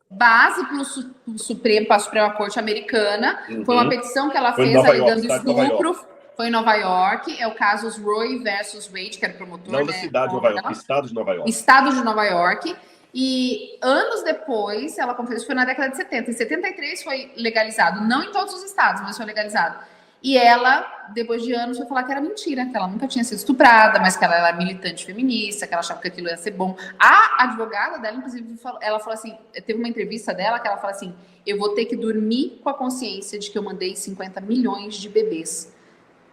base para o Supremo, para a Suprema Corte Americana. Uhum. Foi uma petição que ela fez alegando estupro. Foi em Nova York. É o caso Roe versus Wade, que era o promotor. Não da cidade de Nova York, estado de Nova York. Estado de Nova York. E anos depois, ela confessou, isso foi na década de 70. Em 73 foi legalizado, não em todos os estados, mas foi legalizado. E ela, depois de anos, foi falar que era mentira, que ela nunca tinha sido estuprada, mas que ela era militante feminista, que ela achava que aquilo ia ser bom. A advogada dela, inclusive, ela falou assim, teve uma entrevista dela que ela falou assim, eu vou ter que dormir com a consciência de que eu mandei 50 milhões de bebês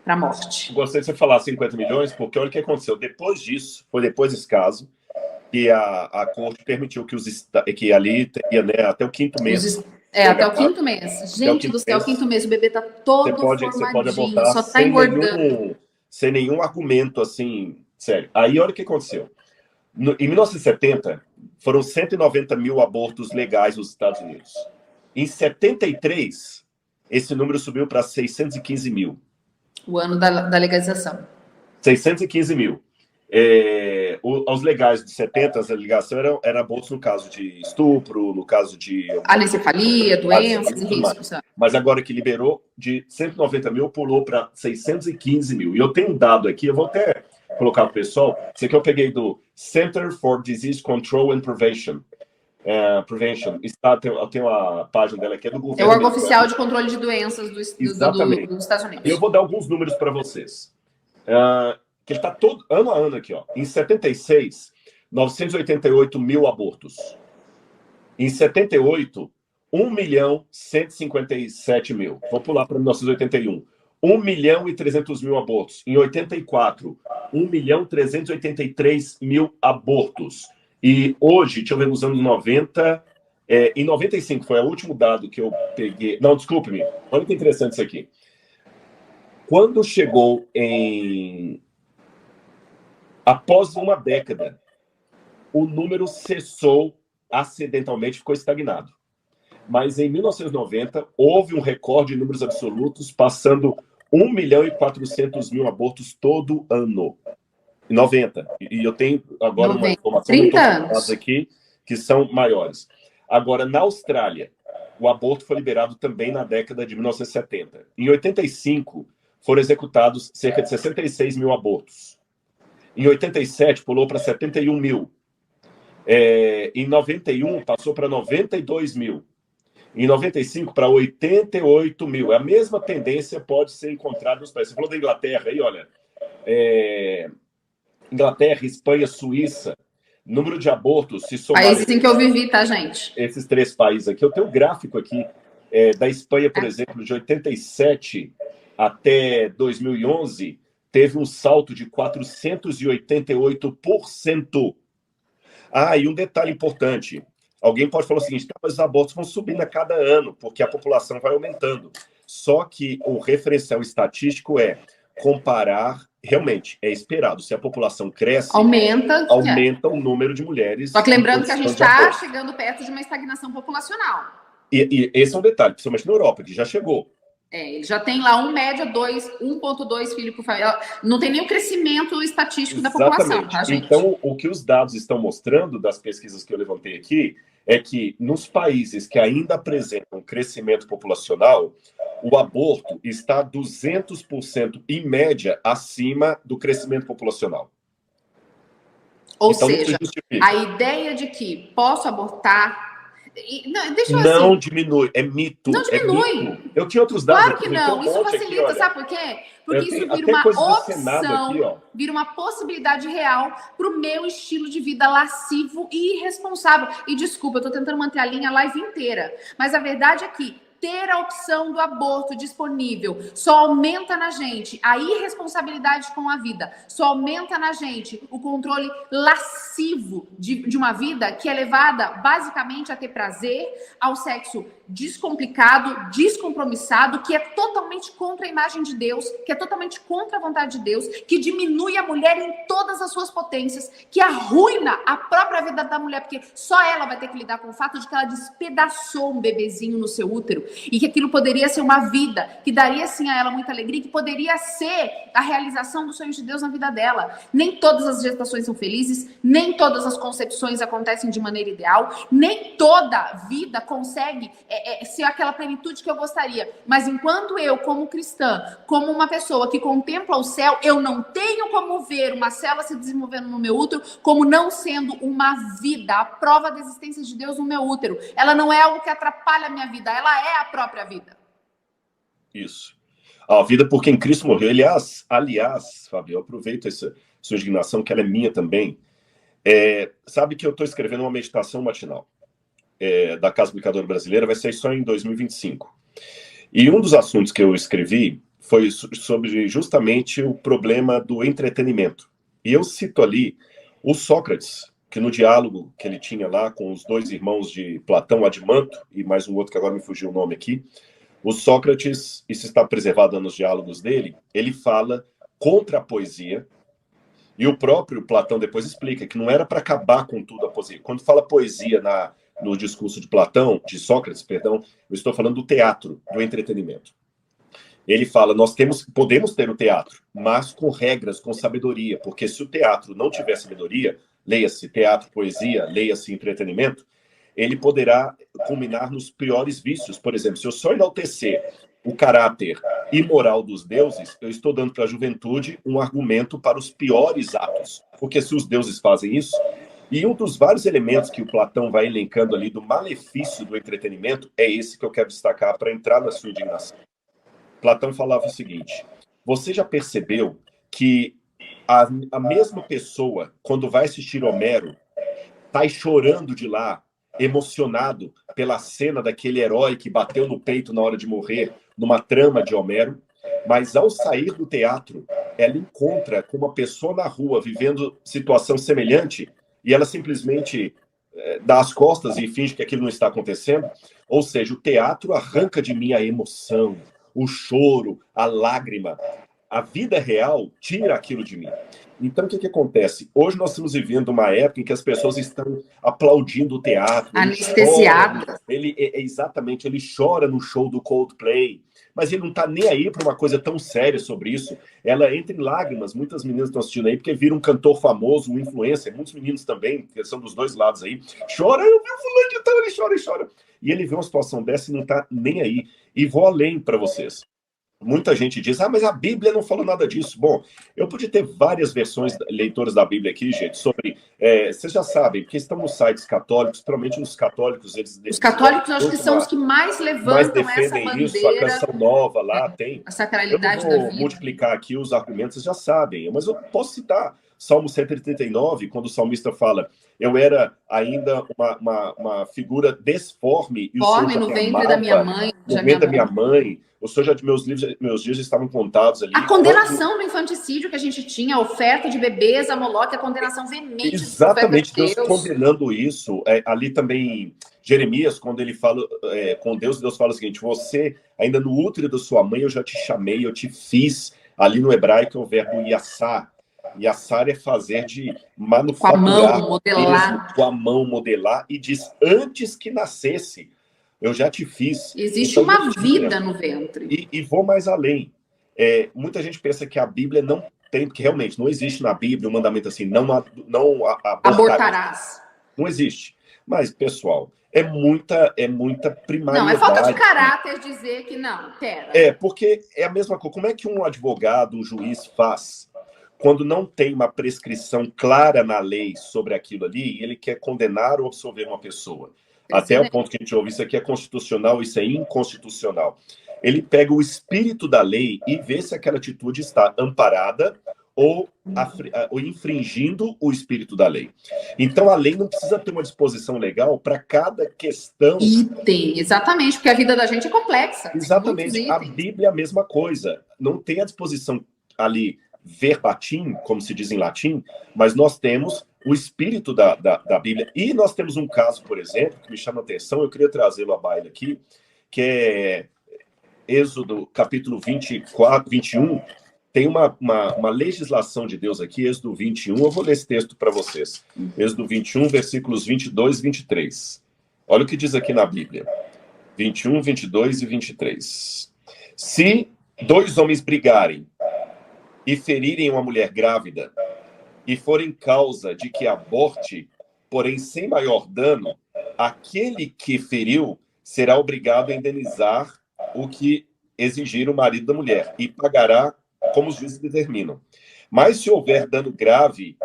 para a morte. Gostei de você falar 50 milhões, porque olha o que aconteceu. Depois disso, foi depois desse caso, que a corte permitiu que ali teria, né, até o 5º mês. Até o 5º mês. Gente do céu, o 5º mês, o bebê tá todo formadinho, você pode abortar só tá engordando. Sem nenhum argumento, assim, sério. Aí, olha o que aconteceu. Em 1970, foram 190 mil abortos legais nos Estados Unidos. Em 73, esse número subiu para 615 mil. O ano da legalização. 615 mil. Os legais de 70, a ligação era abortos no caso de estupro, no caso de... Anencefalia, doenças e riscos. Mas agora que liberou, de 190 mil, pulou para 615 mil. E eu tenho um dado aqui, eu vou até colocar para o pessoal. Isso aqui eu peguei do Center for Disease Control and Prevention. Tem uma página dela aqui, é do governo. É o órgão oficial de controle de doenças dos Estados Unidos. Eu vou dar alguns números para vocês. Que ele está todo ano a ano aqui, ó. Em 76, 988 mil abortos. Em 78, 1.157 mil. Vou pular para 1981. 1.300.000 abortos. Em 84, 1.383.000 abortos. E hoje, deixa eu ver, nos anos 90, em 95, foi o último dado que eu peguei. Não, desculpe-me. Olha que interessante isso aqui. Quando chegou após uma década, o número cessou acidentalmente, ficou estagnado. Mas em 1990, houve um recorde em números absolutos, passando 1.400.000 abortos todo ano. Em 90. E eu tenho agora uma informação 30 anos aqui que são maiores. Agora, na Austrália, o aborto foi liberado também na década de 1970. Em 85, foram executados cerca de 66 mil abortos. Em 87, pulou para 71 mil. Em 91, passou para 92 mil. Em 95, para 88 mil. A mesma tendência pode ser encontrada nos países. Você falou da Inglaterra aí, olha. Inglaterra, Espanha, Suíça, número de abortos, se somarem... Países em que eu vivi, tá, gente? Esses 3 países aqui. Eu tenho um gráfico aqui da Espanha, por exemplo, de 87 até 2011, teve um salto de 488%. E um detalhe importante. Alguém pode falar o seguinte, mas os abortos vão subindo a cada ano, porque a população vai aumentando. Só que o referencial estatístico é comparar, realmente, é esperado. Se a população cresce, aumenta o número de mulheres. Só que lembrando que a gente está chegando perto de uma estagnação populacional. E esse é um detalhe, principalmente na Europa, que já chegou. Ele já tem lá, média, 1,2 filhos por família. Não tem nenhum crescimento estatístico da população, tá, gente? Então, o que os dados estão mostrando, das pesquisas que eu levantei aqui, é que nos países que ainda apresentam crescimento populacional, o aborto está 200% em média acima do crescimento populacional. Ou Então, não se seja, justifica. a ideia de que posso abortar... Não, deixa eu Não assim, diminui, é mito. não É diminui. mito. Eu tinha outros dados Claro aqui, que tem um não. Isso monte aqui, facilita, olha. sabe por quê? Porque Eu tenho isso vira até uma coisa do Senado aqui, ó. opção, vira uma possibilidade real para o meu estilo de vida lascivo e irresponsável. E desculpa, eu tô tentando manter a linha a live inteira. Mas a verdade é que ter a opção do aborto disponível só aumenta na gente a irresponsabilidade com a vida, só aumenta na gente o controle lascivo de uma vida que é levada basicamente a ter prazer, ao sexo descomplicado, descompromissado, que é totalmente contra a imagem de Deus, que é totalmente contra a vontade de Deus, que diminui a mulher em todas as suas potências, que arruina a própria vida da mulher, porque só ela vai ter que lidar com o fato de que ela despedaçou um bebezinho no seu útero, e que aquilo poderia ser uma vida, que daria sim a ela muita alegria, que poderia ser a realização dos sonhos de Deus na vida dela. Nem todas as gestações são felizes, nem todas as concepções acontecem de maneira ideal, nem toda vida consegue ser aquela plenitude que eu gostaria. Mas enquanto eu, como cristã, como uma pessoa que contempla o céu, eu não tenho como ver uma célula se desenvolvendo no meu útero como não sendo uma vida, a prova da existência de Deus no meu útero. Ela não é algo que atrapalha a minha vida, ela é a própria vida. Isso. A vida por quem Cristo morreu. Aliás, Fábio, eu aproveito essa sua indignação, que ela é minha também. Sabe que eu estou escrevendo uma meditação matinal da Casa Publicadora Brasileira, vai ser só em 2025. E um dos assuntos que eu escrevi foi sobre justamente o problema do entretenimento. E eu cito ali o Sócrates, que no diálogo que ele tinha lá com os dois irmãos de Platão, Adimanto, e mais um outro que agora me fugiu o nome aqui, o Sócrates, isso está preservado nos diálogos dele, ele fala contra a poesia, e o próprio Platão depois explica que não era para acabar com tudo a poesia. Quando fala poesia no discurso de Platão, de Sócrates, perdão, eu estou falando do teatro, do entretenimento. Ele fala, podemos ter o teatro, mas com regras, com sabedoria, porque se o teatro não tiver sabedoria, leia-se teatro, poesia, leia-se entretenimento, ele poderá culminar nos piores vícios. Por exemplo, se eu só enaltecer o caráter imoral dos deuses, eu estou dando para a juventude um argumento para os piores atos. Porque se os deuses fazem isso, e um dos vários elementos que o Platão vai elencando ali do malefício do entretenimento é esse que eu quero destacar para entrar na sua indignação. Platão falava o seguinte, você já percebeu que a mesma pessoa, quando vai assistir Homero, sai chorando de lá, emocionado pela cena daquele herói que bateu no peito na hora de morrer, numa trama de Homero, mas ao sair do teatro, ela encontra com uma pessoa na rua vivendo situação semelhante e ela simplesmente dá as costas e finge que aquilo não está acontecendo. Ou seja, o teatro arranca de mim a emoção, o choro, a lágrima. A vida real tira aquilo de mim. Então, o que acontece? Hoje nós estamos vivendo uma época em que as pessoas estão aplaudindo o teatro. Anestesiadas. Exatamente, ele chora no show do Coldplay, mas ele não está nem aí para uma coisa tão séria sobre isso. Ela entra em lágrimas, muitas meninas estão assistindo aí, porque viram um cantor famoso, um influencer, muitos meninos também, que são dos dois lados aí, chora, eu vi o fulano de tal, ele chora e chora. E ele vê uma situação dessa e não está nem aí. E vou além para vocês. Muita gente diz, mas a Bíblia não falou nada disso. Bom, eu podia ter várias versões, leitores da Bíblia aqui, gente, sobre... vocês já sabem, porque estão nos sites católicos, provavelmente os católicos... Os católicos, acho que são os que mais levantam essa bandeira. Isso, a Canção Nova lá tem... A sacralidade da vida. Eu não vou multiplicar aqui os argumentos, vocês já sabem, mas eu posso citar Salmo 139, quando o salmista fala, eu era ainda uma figura desforme, e o Senhor já no me ventre amava, da minha mãe. no ventre da minha mãe. O Senhor já meus dias estavam contados ali. A condenação do infanticídio que a gente tinha, a oferta de bebês a Moloque, a condenação veemente. Exatamente, Deus condenando isso. Ali também, Jeremias, quando ele fala com Deus, Deus fala o seguinte, você, ainda no útero da sua mãe, eu já te chamei, eu te fiz. Ali no hebraico é o verbo yassar. Yassar é fazer de manufaturar. Com a mão, modelar. Mesmo, com a mão, modelar. E diz, antes que nascesse, eu já te fiz. Existe então, uma vida no ventre. E vou mais além. Muita gente pensa que a Bíblia não tem, porque realmente não existe na Bíblia um mandamento assim, não abortarás. Não existe. Mas, pessoal, é muita primariedade. Não, é falta de caráter dizer que não, pera. Porque é a mesma coisa. Como é que um advogado, um juiz faz quando não tem uma prescrição clara na lei sobre aquilo ali, ele quer condenar ou absolver uma pessoa. Até o ponto que a gente ouve, isso aqui é constitucional, isso é inconstitucional. Ele pega o espírito da lei e vê se aquela atitude está amparada ou infringindo o espírito da lei. Então, a lei não precisa ter uma disposição legal para cada questão. Item, exatamente, porque a vida da gente é complexa. Exatamente. A Bíblia é a mesma coisa. Não tem a disposição ali verbatim, como se diz em latim, mas nós temos o espírito da Bíblia. E nós temos um caso, por exemplo, que me chama a atenção, eu queria trazê-lo à baila aqui, que é Êxodo, capítulo 24, 21, tem uma legislação de Deus aqui, Êxodo 21, eu vou ler esse texto para vocês. Êxodo 21, versículos 22 e 23. Olha o que diz aqui na Bíblia. 21, 22 e 23. Se dois homens brigarem e ferirem uma mulher grávida, e forem causa de que aborte, porém sem maior dano, aquele que feriu será obrigado a indenizar o que exigir o marido da mulher, e pagará como os juízes determinam. Mas se houver dano grave,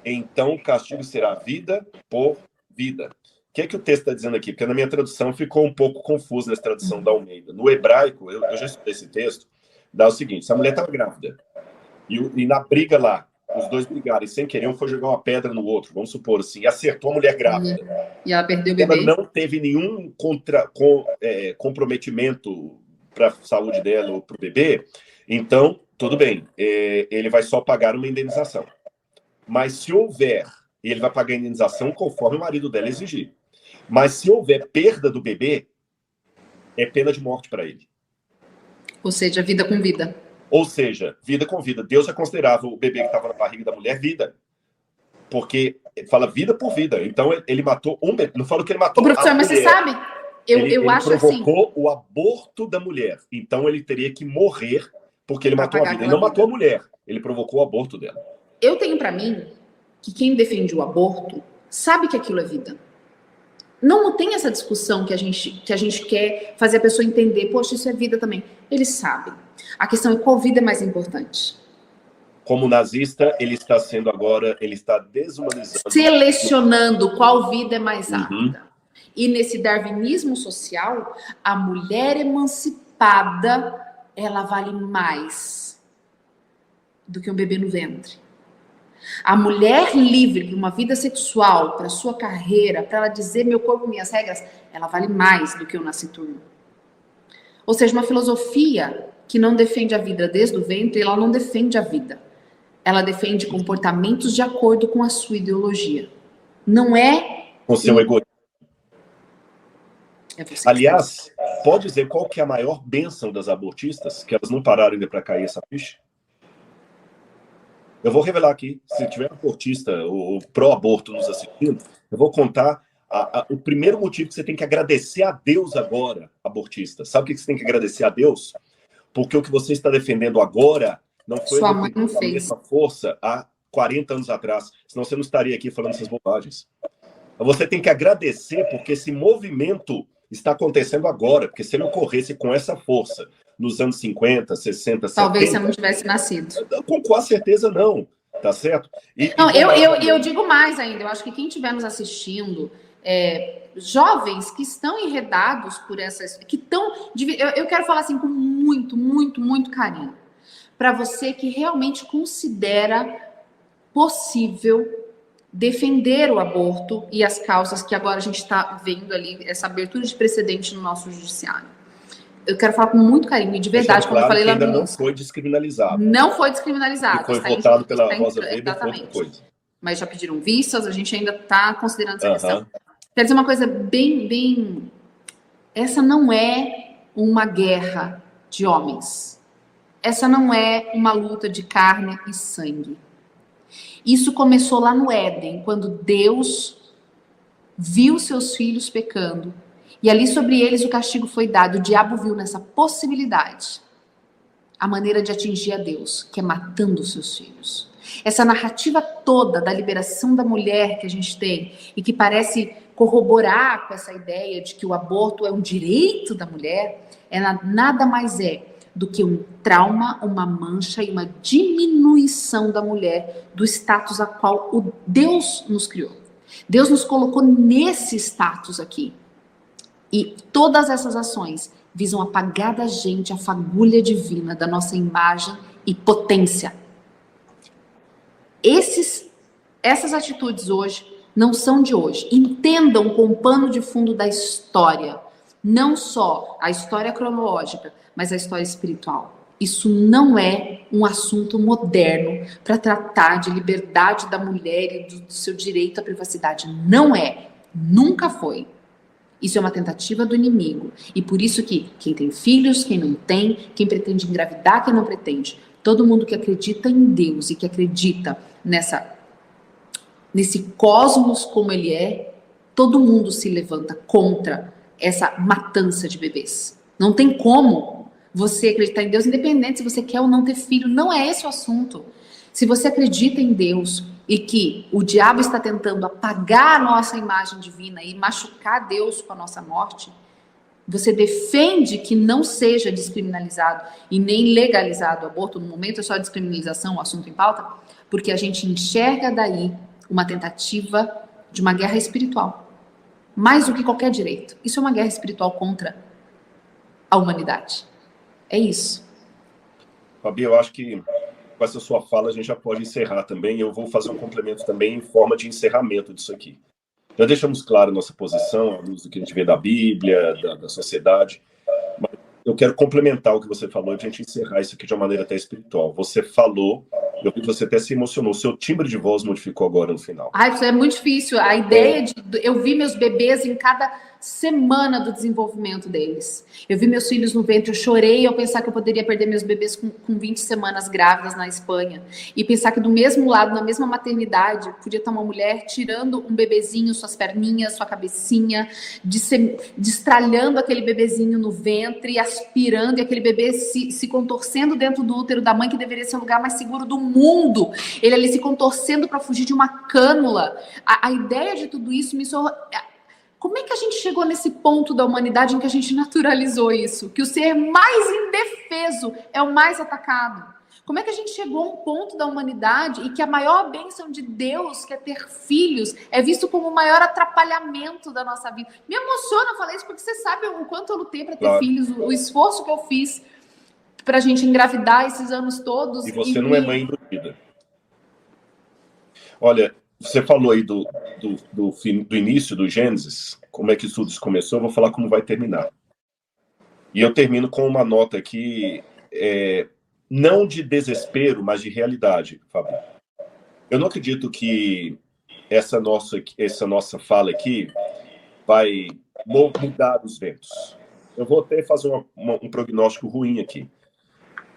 então o castigo será vida por vida. O que é que o texto está dizendo aqui? Porque na minha tradução ficou um pouco confuso nessa tradução da Almeida. No hebraico, eu já estudei esse texto, dá o seguinte: se a mulher estava grávida, e na briga lá, os dois brigaram, e sem querer, um foi jogar uma pedra no outro, vamos supor assim, e acertou a mulher grávida. E ela perdeu o bebê. Ela não teve nenhum comprometimento para a saúde dela ou para o bebê, então, tudo bem, ele vai só pagar uma indenização. Mas se houver, ele vai pagar a indenização conforme o marido dela exigir. Mas se houver perda do bebê, é pena de morte para ele. Ou seja, vida com vida. Ou seja, vida com vida. Deus já considerava o bebê que estava na barriga da mulher vida. Porque fala vida por vida. Então, ele matou um bebê. Não falo que ele matou a mulher. Professor, mas você sabe? Eu acho assim. Ele provocou o aborto da mulher. Então, ele teria que morrer porque ele matou a vida. Ele não matou a mulher. Ele provocou o aborto dela. Eu tenho para mim que quem defende o aborto sabe que aquilo é vida. Não tem essa discussão que a gente quer fazer a pessoa entender. Poxa, isso é vida também. Eles sabem. A questão é qual vida é mais importante. Como nazista, ele está sendo agora, ele está deshumanizando. Selecionando qual vida é mais apta. E nesse darwinismo social, a mulher emancipada, ela vale mais do que um bebê no ventre. A mulher livre para uma vida sexual, para sua carreira, para ela dizer meu corpo, minhas regras, ela vale mais do que um nascituro. Ou seja, uma filosofia que não defende a vida desde o ventre, ela não defende a vida. Ela defende comportamentos de acordo com a sua ideologia. Não é... Com seu egoísmo. Aliás, pode dizer qual que é a maior bênção das abortistas? Que elas não pararam ainda para cair essa ficha? Eu vou revelar aqui. Se tiver abortista ou pró-aborto nos assistindo, eu vou contar o primeiro motivo que você tem que agradecer a Deus agora, abortista. Sabe o que você tem que agradecer a Deus? Porque o que você está defendendo agora não foi sua mãe não com a mesma força há 40 anos atrás. Senão você não estaria aqui falando essas bobagens. Você tem que agradecer porque esse movimento está acontecendo agora. Porque se ele ocorresse com essa força nos anos 50, 60, 70... Talvez você não tivesse nascido. Com quase certeza não. Tá certo? Não, eu digo mais ainda. Eu acho que quem estiver nos assistindo... jovens que estão enredados por essas... que estão... Eu quero falar assim com muito, muito, muito carinho. Para você que realmente considera possível defender o aborto e as causas que agora a gente está vendo ali, essa abertura de precedente no nosso judiciário. Eu quero falar com muito carinho e de verdade, como eu falei lá no início. Não foi descriminalizado. Não foi descriminalizado. E foi votado pela Rosa Weber, foi outra coisa. Mas já pediram vistas, a gente ainda está considerando essa questão. Quer dizer uma coisa bem... Essa não é uma guerra de homens. Essa não é uma luta de carne e sangue. Isso começou lá no Éden, quando Deus viu seus filhos pecando. E ali sobre eles o castigo foi dado. O diabo viu nessa possibilidade a maneira de atingir a Deus, que é matando os seus filhos. Essa narrativa toda da liberação da mulher que a gente tem e que parece corroborar com essa ideia de que o aborto é um direito da mulher, ela nada mais é do que um trauma, uma mancha e uma diminuição da mulher do status a qual o Deus nos criou. Deus nos colocou nesse status aqui. E todas essas ações visam apagar da gente a fagulha divina da nossa imagem e potência. Essas atitudes hoje não são de hoje. Entendam com o pano de fundo da história. Não só a história cronológica, mas a história espiritual. Isso não é um assunto moderno para tratar de liberdade da mulher e do seu direito à privacidade. Não é. Nunca foi. Isso é uma tentativa do inimigo. E por isso que quem tem filhos, quem não tem, quem pretende engravidar, quem não pretende, todo mundo que acredita em Deus e que acredita nesse cosmos como ele é, todo mundo se levanta contra essa matança de bebês. Não tem como você acreditar em Deus, independente se você quer ou não ter filho. Não é esse o assunto. Se você acredita em Deus e que o diabo está tentando apagar a nossa imagem divina e machucar Deus com a nossa morte, você defende que não seja descriminalizado e nem legalizado o aborto. No momento é só descriminalização, o assunto em pauta, porque a gente enxerga daí uma tentativa de uma guerra espiritual. Mais do que qualquer direito. Isso é uma guerra espiritual contra a humanidade. É isso. Fabi, eu acho que com essa sua fala a gente já pode encerrar também. Eu vou fazer um complemento também em forma de encerramento disso aqui. Já deixamos claro nossa posição, à luz do que a gente vê da Bíblia, da sociedade. Mas eu quero complementar o que você falou e a gente encerrar isso aqui de uma maneira até espiritual. Você falou, eu vi que você até se emocionou. O seu timbre de voz modificou agora no final. Isso é muito difícil. A ideia de... Eu vi meus bebês em cada semana do desenvolvimento deles. Eu vi meus filhos no ventre, eu chorei ao pensar que eu poderia perder meus bebês com 20 semanas grávidas na Espanha. E pensar que do mesmo lado, na mesma maternidade, podia estar uma mulher tirando um bebezinho, suas perninhas, sua cabecinha, destralhando aquele bebezinho no ventre, aspirando, e aquele bebê se contorcendo dentro do útero da mãe, que deveria ser o lugar mais seguro do mundo. Ele ali se contorcendo para fugir de uma cânula. A ideia de tudo isso me soou... Como é que a gente chegou nesse ponto da humanidade em que a gente naturalizou isso? Que o ser mais indefeso é o mais atacado. Como é que a gente chegou a um ponto da humanidade e que a maior bênção de Deus, que é ter filhos, é visto como o maior atrapalhamento da nossa vida? Me emociona falar isso porque você sabe o quanto eu lutei para ter filhos, o esforço que eu fiz para a gente engravidar esses anos todos. E você não é mãe induzida. Olha... Você falou aí do início do Gênesis, como é que tudo isso começou, eu vou falar como vai terminar. E eu termino com uma nota aqui, não de desespero, mas de realidade, Fábio. Eu não acredito que essa nossa fala aqui vai mudar os ventos. Eu vou até fazer um prognóstico ruim aqui.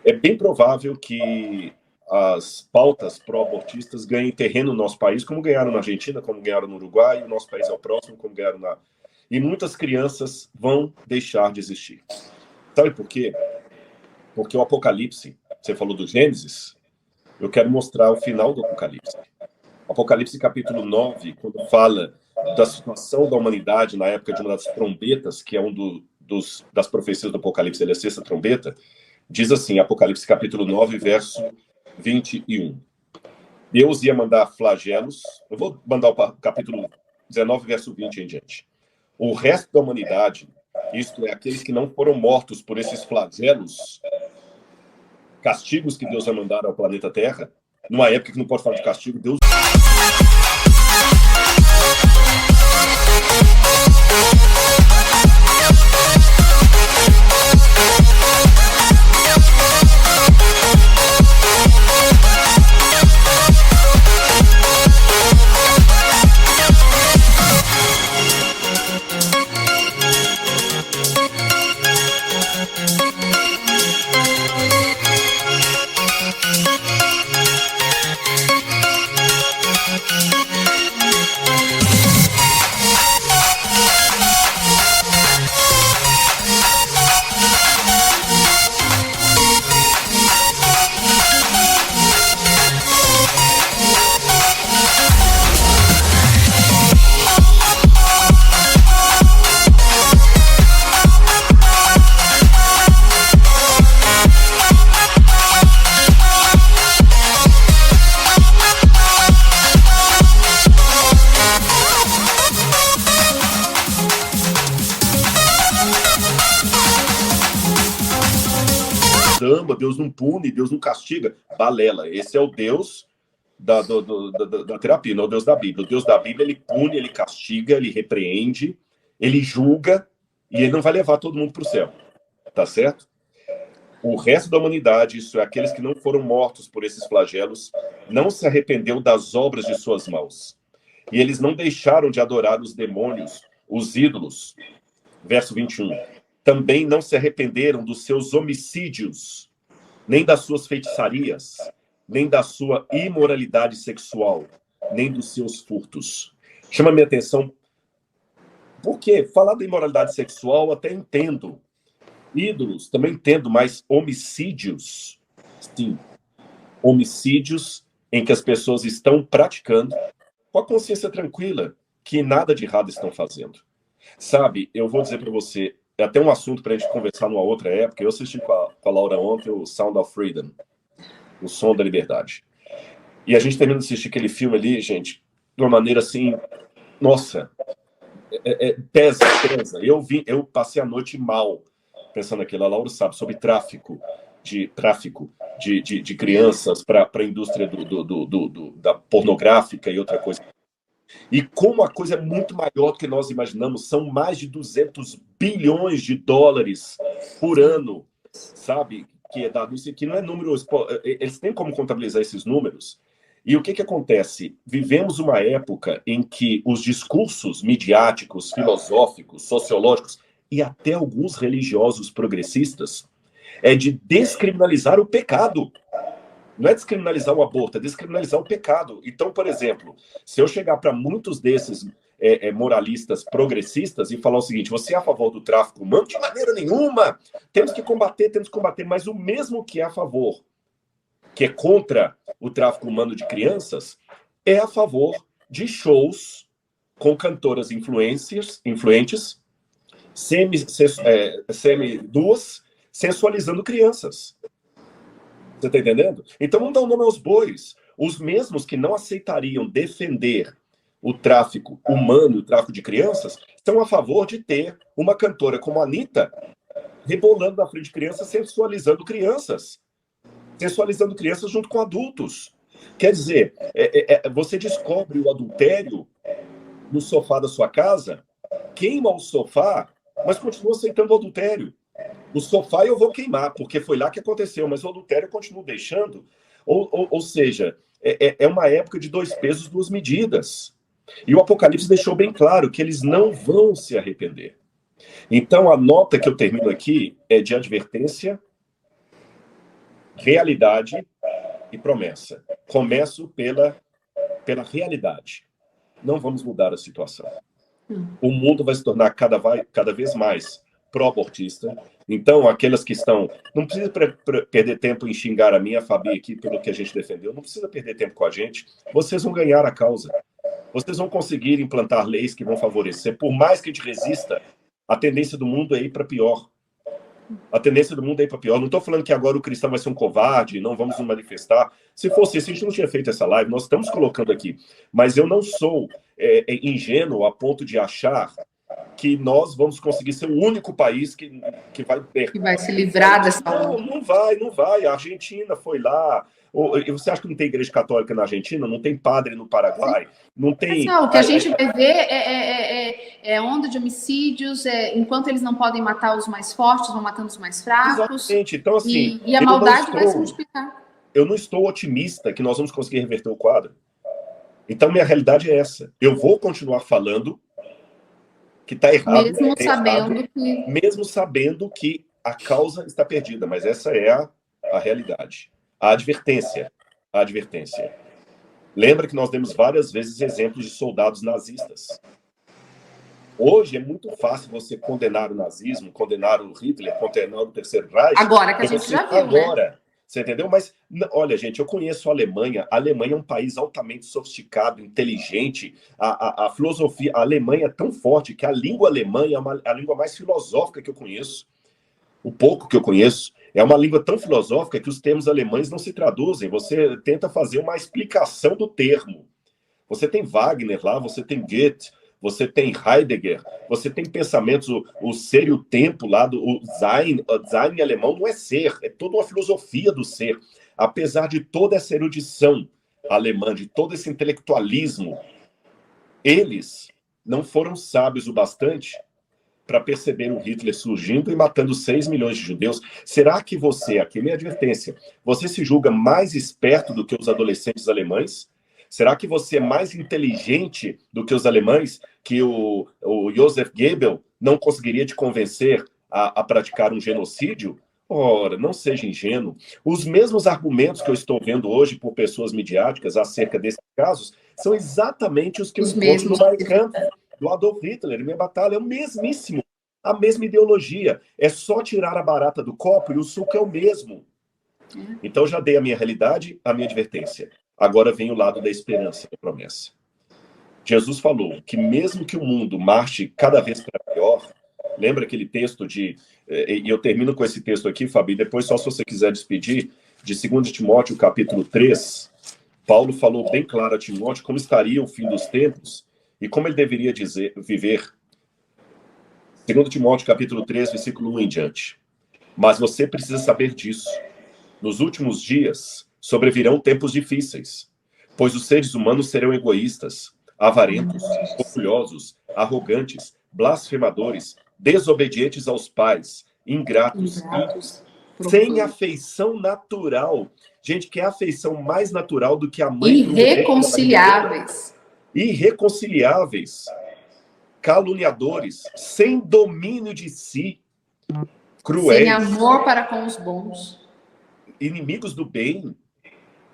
É bem provável que as pautas pró-abortistas ganhem terreno no nosso país, como ganharam na Argentina, como ganharam no Uruguai, o nosso país é o próximo, como ganharam na... E muitas crianças vão deixar de existir. Sabe por quê? Porque o Apocalipse, você falou do Gênesis, eu quero mostrar o final do Apocalipse. Apocalipse capítulo 9, quando fala da situação da humanidade na época de uma das trombetas, que é das profecias do Apocalipse, ele é a sexta trombeta, diz assim, Apocalipse capítulo 9, verso 21. Deus ia mandar flagelos. Eu vou mandar o capítulo 19, verso 20 em diante. O resto da humanidade, isto é, aqueles que não foram mortos por esses flagelos, castigos que Deus vai mandar ao planeta Terra, numa época que não pode falar de castigo, Deus... Deus ama, Deus não pune, Deus não castiga. Balela, esse é o Deus da terapia, não é o Deus da Bíblia. O Deus da Bíblia, ele pune, ele castiga, ele repreende, ele julga, e ele não vai levar todo mundo para o céu, tá certo? O resto da humanidade, isso é, aqueles que não foram mortos por esses flagelos, não se arrependeu das obras de suas mãos. E eles não deixaram de adorar os demônios, os ídolos. Verso 21. Também não se arrependeram dos seus homicídios, nem das suas feitiçarias, nem da sua imoralidade sexual, nem dos seus furtos. Chama minha atenção, porque falar da imoralidade sexual até entendo. Ídolos também entendo, mas homicídios, sim. Homicídios em que as pessoas estão praticando com a consciência tranquila que nada de errado estão fazendo. Sabe, eu vou dizer para você, é até um assunto para a gente conversar numa outra época. Eu assisti com a Laura ontem o Sound of Freedom, o Som da Liberdade. E a gente termina de assistir aquele filme ali, gente, de uma maneira assim, nossa, pesa. Eu passei a noite mal pensando naquilo. A Laura sabe sobre tráfico de crianças para a indústria da pornográfica e outra coisa. E como a coisa é muito maior do que nós imaginamos, são mais de 200 bilhões de dólares por ano, sabe? Que é dado isso aqui, não é número... Eles têm como contabilizar esses números. E o que acontece? Vivemos uma época em que os discursos midiáticos, filosóficos, sociológicos e até alguns religiosos progressistas é de descriminalizar o pecado. Não é descriminalizar o aborto, é descriminalizar o pecado. Então, por exemplo, se eu chegar para muitos desses moralistas progressistas e falar o seguinte: você é a favor do tráfico humano? De maneira nenhuma! Temos que combater, mas o mesmo que é a favor, que é contra o tráfico humano de crianças, é a favor de shows com cantoras influentes, semi-duas, sensualizando crianças. Você está entendendo? Então não dá o nome aos bois. Os mesmos que não aceitariam defender o tráfico humano, o tráfico de crianças, estão a favor de ter uma cantora como a Anitta rebolando na frente de crianças, sensualizando crianças junto com adultos. Quer dizer, você descobre o adultério no sofá da sua casa, queima o sofá, mas continua aceitando o adultério. O sofá eu vou queimar, porque foi lá que aconteceu, mas o adultério eu continuo deixando. Ou seja, é uma época de 2 pesos, 2 medidas. E o Apocalipse deixou bem claro que eles não vão se arrepender. Então, a nota que eu termino aqui é de advertência, realidade e promessa. Começo pela realidade. Não vamos mudar a situação. O mundo vai se tornar cada vez mais pró-abortista. Então, aquelas que estão... Não precisa perder tempo em xingar a minha, a Fabi aqui, pelo que a gente defendeu. Não precisa perder tempo com a gente. Vocês vão ganhar a causa. Vocês vão conseguir implantar leis que vão favorecer. Por mais que a gente resista, a tendência do mundo é ir para pior. A tendência do mundo é ir para pior. Não estou falando que agora o cristão vai ser um covarde, não vamos nos manifestar. Se fosse isso, a gente não tinha feito essa live. Nós estamos colocando aqui. Mas eu não sou ingênuo a ponto de achar que nós vamos conseguir ser o único país que vai se livrar dessa... Não vai. A Argentina foi lá. Você acha que não tem igreja católica na Argentina? Não tem padre no Paraguai? Não tem... Não, o que a gente vai ver é onda de homicídios, enquanto eles não podem matar os mais fortes, vão matando os mais fracos. Exatamente. Então, assim, e a maldade vai se multiplicar. Eu não estou otimista que nós vamos conseguir reverter o quadro. Então, minha realidade é essa. Eu vou continuar falando que está errado. Mesmo sabendo que a causa está perdida. Mas essa é a realidade. A advertência. Lembra que nós demos várias vezes exemplos de soldados nazistas. Hoje é muito fácil você condenar o nazismo, condenar o Hitler, condenar o Terceiro Reich. Agora que a gente já viu, né? Você entendeu? Mas, olha, gente, eu conheço a Alemanha. A Alemanha é um país altamente sofisticado, inteligente. A filosofia, a Alemanha é tão forte que a língua alemã é a língua mais filosófica que eu conheço. O pouco que eu conheço. É uma língua tão filosófica que os termos alemães não se traduzem. Você tenta fazer uma explicação do termo. Você tem Wagner lá, você tem Goethe, você tem Heidegger, você tem pensamentos, o ser e o tempo lá, o Sein em alemão não é ser, é toda uma filosofia do ser. Apesar de toda essa erudição alemã, de todo esse intelectualismo, eles não foram sábios o bastante para perceber o Hitler surgindo e matando 6 milhões de judeus. Será que você, aqui é minha advertência, você se julga mais esperto do que os adolescentes alemães? Será que você é mais inteligente do que os alemães, que o Joseph Goebbels não conseguiria te convencer a praticar um genocídio? Ora, não seja ingênuo. Os mesmos argumentos que eu estou vendo hoje por pessoas midiáticas acerca desses casos são exatamente os que eu encontro no Mein Kampf, do Adolf Hitler. Minha batalha é o mesmíssimo. A mesma ideologia. É só tirar a barata do copo e o suco é o mesmo. Então, já dei a minha realidade, a minha advertência. Agora vem o lado da esperança, da promessa. Jesus falou que mesmo que o mundo marche cada vez para pior, lembra aquele texto de... E eu termino com esse texto aqui, Fabi, depois só se você quiser despedir, de 2 Timóteo, capítulo 3, Paulo falou bem claro a Timóteo como estaria o fim dos tempos e como ele deveria viver. 2 Timóteo, capítulo 3, versículo 1 em diante. Mas você precisa saber disso. Nos últimos dias sobrevirão tempos difíceis, pois os seres humanos serão egoístas, avarentos, orgulhosos, arrogantes, blasfemadores, desobedientes aos pais, ingratos sem afeição natural. Gente, que é a afeição mais natural do que a mãe... Irreconciliáveis. Irreconciliáveis, caluniadores, sem domínio de si, cruéis, sem amor para com os bons, inimigos do bem,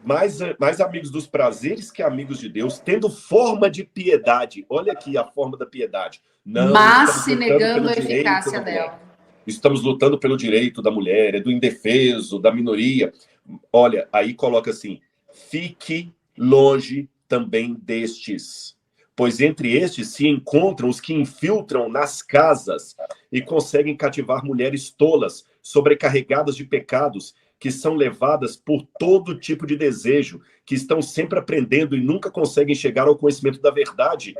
mais amigos dos prazeres que amigos de Deus, tendo forma de piedade. Olha aqui a forma da piedade. Não, mas se negando a eficácia dela. Estamos lutando pelo direito da mulher, do indefeso, da minoria. Olha, aí coloca assim: fique longe também destes, pois entre estes se encontram os que infiltram nas casas e conseguem cativar mulheres tolas, sobrecarregadas de pecados, que são levadas por todo tipo de desejo, que estão sempre aprendendo e nunca conseguem chegar ao conhecimento da verdade.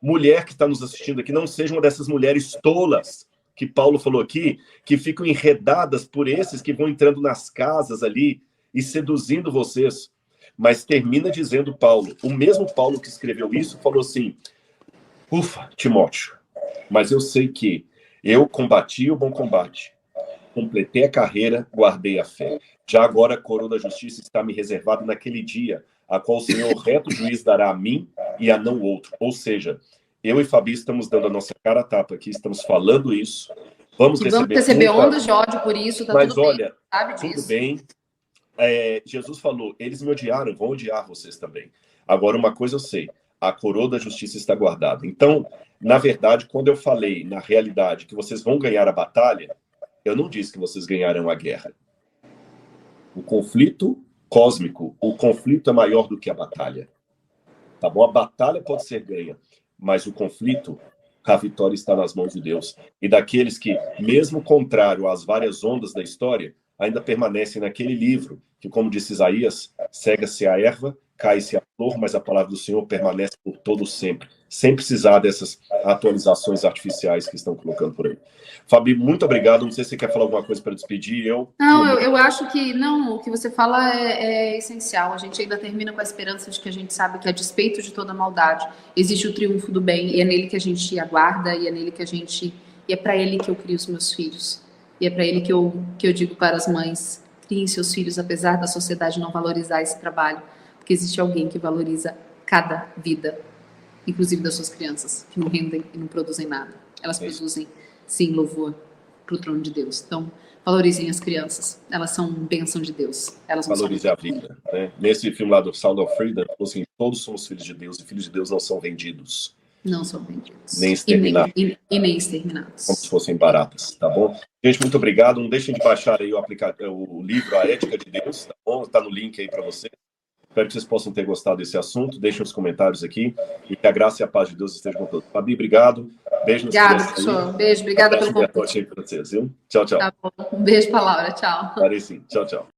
Mulher que está nos assistindo aqui, não seja uma dessas mulheres tolas que Paulo falou aqui, que ficam enredadas por esses que vão entrando nas casas ali e seduzindo vocês. Mas termina dizendo Paulo, o mesmo Paulo que escreveu isso, falou assim: ufa, Timóteo, mas eu sei que eu combati o bom combate, completei a carreira, guardei a fé. Já agora a coroa da justiça está me reservada naquele dia, a qual o Senhor reto juiz dará a mim e a não outro. Ou seja, eu e Fabi estamos dando a nossa cara a tapa aqui, estamos falando isso. Vamos receber ondas de ódio por isso, tá mas tudo olha, bem, sabe tudo disso. bem. Jesus falou, eles me odiaram, vão odiar vocês também. Agora, uma coisa eu sei, a coroa da justiça está guardada. Então, na verdade, quando eu falei, na realidade, que vocês vão ganhar a batalha, eu não disse que vocês ganharão a guerra. O conflito cósmico, o conflito é maior do que a batalha. Tá bom? A batalha pode ser ganha, mas o conflito, a vitória está nas mãos de Deus. E daqueles que, mesmo contrário às várias ondas da história, ainda permanecem naquele livro, que, como disse Isaías, cega-se a erva, cai-se a flor, mas a palavra do Senhor permanece por todo sempre, sem precisar dessas atualizações artificiais que estão colocando por aí. Fabi, muito obrigado. Não sei se você quer falar alguma coisa para despedir. Não, eu acho que não, o que você fala é essencial. A gente ainda termina com a esperança de que a gente sabe que, a despeito de toda maldade, existe o triunfo do bem, e é nele que a gente aguarda, e é nele que a gente... E é para ele que eu crio os meus filhos. E é para ele que eu digo para as mães: criem seus filhos, apesar da sociedade não valorizar esse trabalho, porque existe alguém que valoriza cada vida, inclusive das suas crianças, que não rendem e não produzem nada. Elas produzem, sim, louvor para o trono de Deus. Então, valorizem as crianças. Elas são bênção de Deus. Elas não valorizem a vida. Né? Nesse filme lá do Sound of Freedom, assim, todos somos filhos de Deus, e filhos de Deus não são vendidos. Não são vendidos. Nem exterminados. E nem exterminados. Como se fossem baratas, tá bom? Gente, muito obrigado. Não deixem de baixar aí o livro A Ética de Deus, tá bom? Tá no link aí para você. Espero que vocês possam ter gostado desse assunto. Deixem os comentários aqui. E que a graça e a paz de Deus estejam com todos. Fabi, obrigado. Beijo. Obrigada, professor. Beijo. Obrigada pelo convite. Aí pra vocês, viu? Tchau, tchau. Tá bom. Um beijo pra Laura. Tchau. Parei sim. Tchau, tchau.